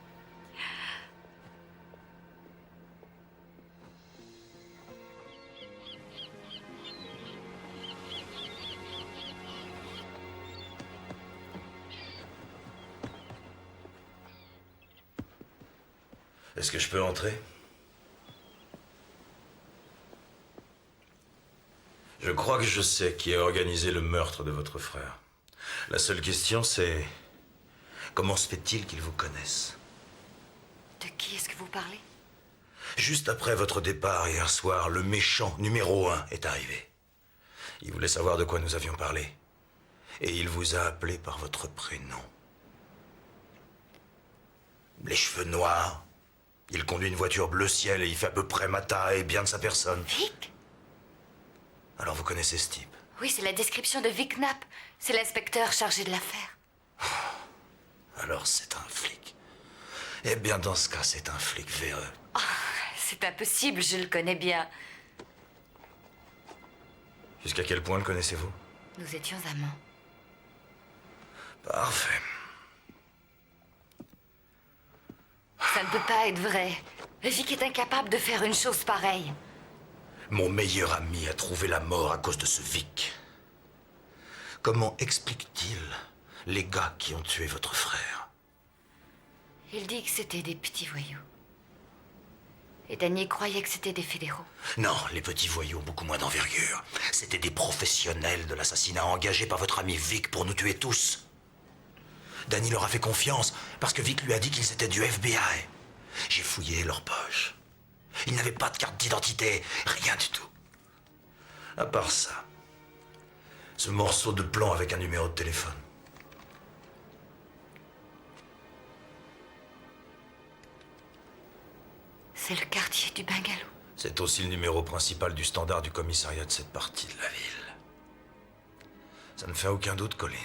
E: Est-ce que je peux entrer? Je crois que je sais qui a organisé le meurtre de votre frère. La seule question, c'est... comment se fait-il qu'ils vous connaissent?
D: De qui est-ce que vous parlez?
E: Juste après votre départ hier soir, le méchant numéro 1 est arrivé. Il voulait savoir de quoi nous avions parlé. Et il vous a appelé par votre prénom. Les cheveux noirs. Il conduit une voiture bleu ciel et il fait à peu près ma taille et bien de sa personne.
D: Vic?
E: Alors vous connaissez ce type?
D: Oui, c'est la description de Vic Knapp. C'est l'inspecteur chargé de l'affaire.
E: Alors c'est un flic. Eh bien dans ce cas, c'est un flic véreux.
D: Oh, c'est impossible, je le connais bien.
E: Jusqu'à quel point le connaissez-vous?
D: Nous étions amants.
E: Parfait.
D: Ça ne peut pas être vrai. Vic est incapable de faire une chose pareille.
E: Mon meilleur ami a trouvé la mort à cause de ce Vic. Comment explique-t-il les gars qui ont tué votre frère?
D: Il dit que c'était des petits voyous. Et Danny croyait que c'était des fédéraux.
E: Non, les petits voyous ont beaucoup moins d'envergure. C'était des professionnels de l'assassinat engagés par votre ami Vic pour nous tuer tous. Danny leur a fait confiance parce que Vic lui a dit qu'ils étaient du FBI. J'ai fouillé leurs poches. Ils n'avaient pas de carte d'identité, rien du tout. À part ça, ce morceau de plan avec un numéro de téléphone.
D: C'est le quartier du bungalow.
E: C'est aussi le numéro principal du standard du commissariat de cette partie de la ville. Ça ne fait aucun doute, Colleen.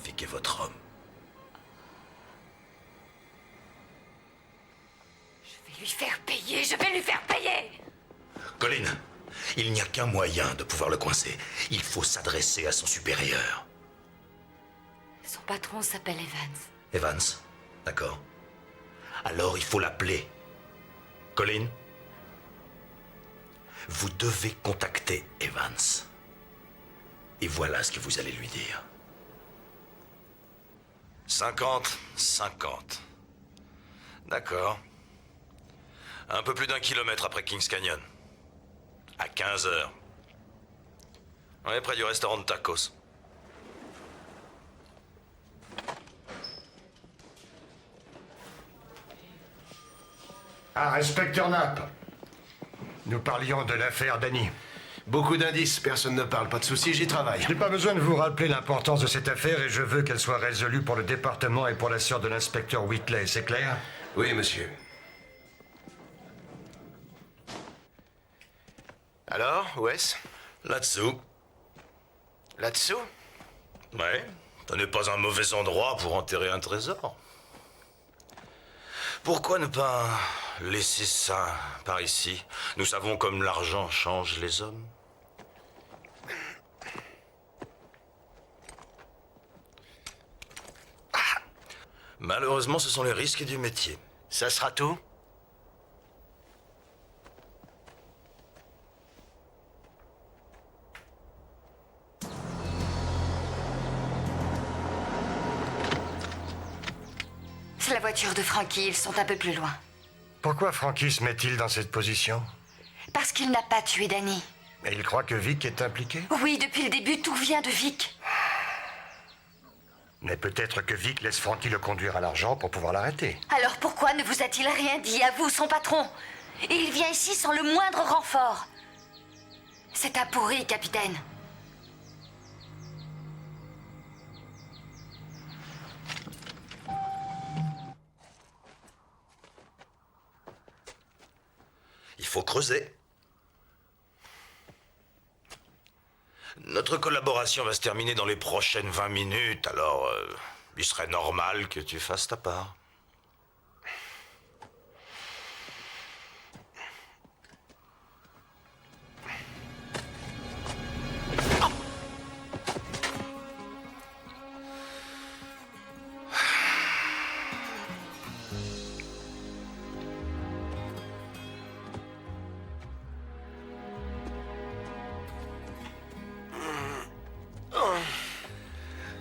E: Vic est votre homme.
D: Je vais lui faire payer, je vais lui faire payer!
E: Colleen, il n'y a qu'un moyen de pouvoir le coincer. Il faut s'adresser à son supérieur.
D: Son patron s'appelle Evans.
E: Evans, d'accord. Alors il faut l'appeler. Colleen, vous devez contacter Evans. Et voilà ce que vous allez lui dire. 50. D'accord. Un peu plus d'1 kilomètre après Kings Canyon. À 15 heures. Ouais, près du restaurant de tacos.
I: Ah, inspecteur Knapp. Nous parlions de l'affaire Danny.
J: Beaucoup d'indices, personne ne parle, pas de soucis, j'y travaille.
I: Je n'ai pas besoin de vous rappeler l'importance de cette affaire et je veux qu'elle soit résolue pour le département et pour la sœur de l'inspecteur Whitley, c'est clair?
J: Oui, monsieur. Alors, où est-ce?
E: Là-dessous.
J: Là-dessous?
E: Ouais, ce n'est pas un mauvais endroit pour enterrer un trésor. Pourquoi ne pas laisser ça par ici? Nous savons comme l'argent change les hommes. Malheureusement, ce sont les risques du métier.
J: Ça sera tout?
D: C'est la voiture de Frankie, ils sont un peu plus loin.
I: Pourquoi Frankie se met-il dans cette position?
D: Parce qu'il n'a pas tué Danny.
I: Et il croit que Vic est impliqué?
D: Oui, depuis le début, tout vient de Vic.
I: Mais peut-être que Vic laisse Frankie le conduire à l'argent pour pouvoir l'arrêter.
D: Alors pourquoi ne vous a-t-il rien dit à vous, son patron? Et il vient ici sans le moindre renfort. C'est un pourri, capitaine.
E: Il faut creuser. Notre collaboration va se terminer dans les prochaines 20 minutes, alors il serait normal que tu fasses ta part.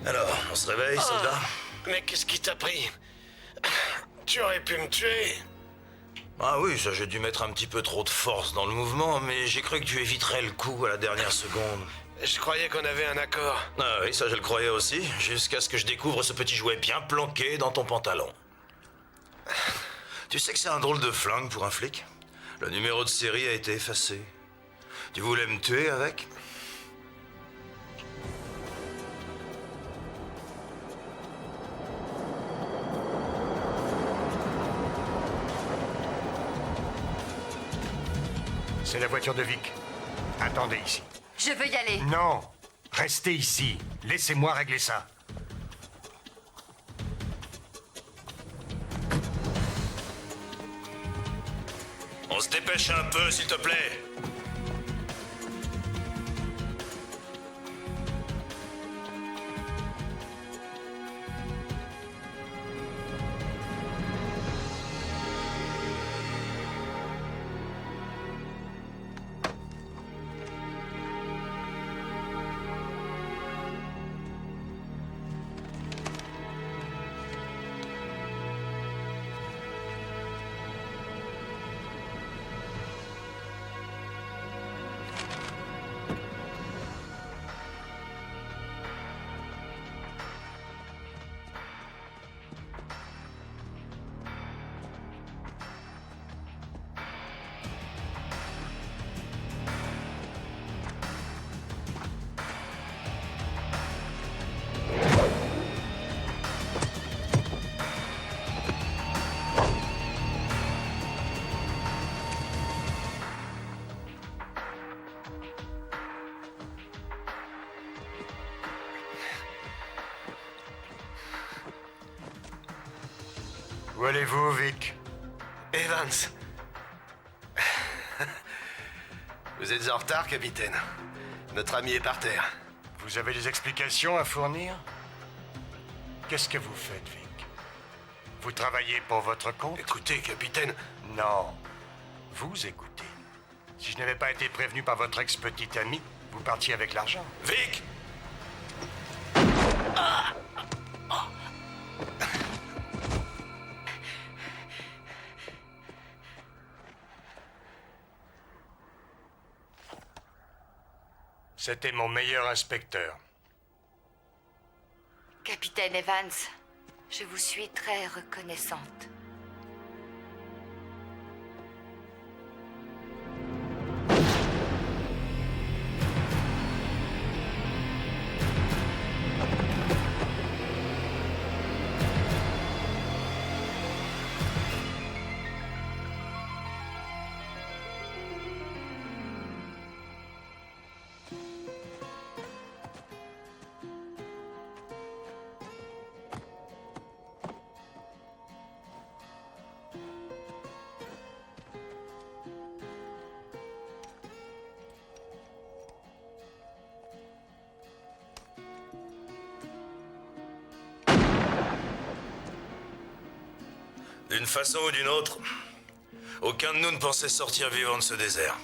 E: Alors, on se réveille, soldat?
J: Mais qu'est-ce qui t'a pris? Tu aurais pu me tuer.
E: Ah oui, ça j'ai dû mettre un petit peu trop de force dans le mouvement, mais j'ai cru que tu éviterais le coup à la dernière seconde.
J: Je croyais qu'on avait un accord.
E: Ah oui, ça je le croyais aussi, jusqu'à ce que je découvre ce petit jouet bien planqué dans ton pantalon. Tu sais que c'est un drôle de flingue pour un flic? Le numéro de série a été effacé. Tu voulais me tuer avec?
I: C'est la voiture de Vic. Attendez ici.
D: Je veux y aller.
I: Non! Restez ici. Laissez-moi régler ça.
E: On se dépêche un peu, s'il te plaît.
I: Où allez-vous, Vic?
J: Evans. Vous êtes en retard, capitaine. Notre ami est par terre.
I: Vous avez des explications à fournir? Qu'est-ce que vous faites, Vic? Vous travaillez pour votre compte?
J: Écoutez, capitaine...
I: Non. Vous écoutez. Si je n'avais pas été prévenu par votre ex-petite amie, vous partiez avec l'argent.
E: Vic!
I: C'était mon meilleur inspecteur.
D: Capitaine Evans, je vous suis très reconnaissante.
E: D'une façon ou d'une autre, aucun de nous ne pensait sortir vivant de ce désert.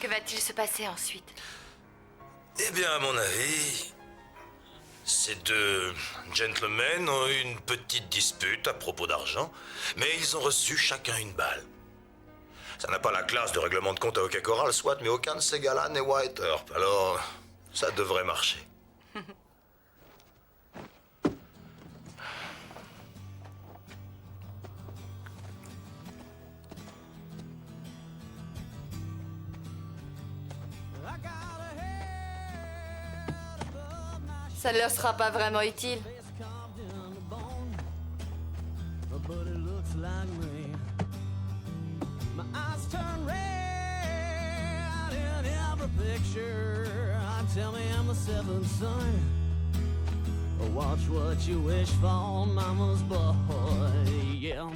D: Que va-t-il se passer ensuite?
E: Eh bien, à mon avis, Ces deux gentlemen ont eu une petite dispute à propos d'argent, mais ils ont reçu chacun une balle. Ça n'a pas la classe de règlement de compte à hockey choral, soit, mais aucun de ces gars-là n'est White Earp, alors ça devrait marcher.
D: Ça leur sera pas vraiment utile.
M: But it looks like me. My eyes turn red in every picture. Tell me I'm the seventh son. Watch what you wish for, mama's boy. Yeah.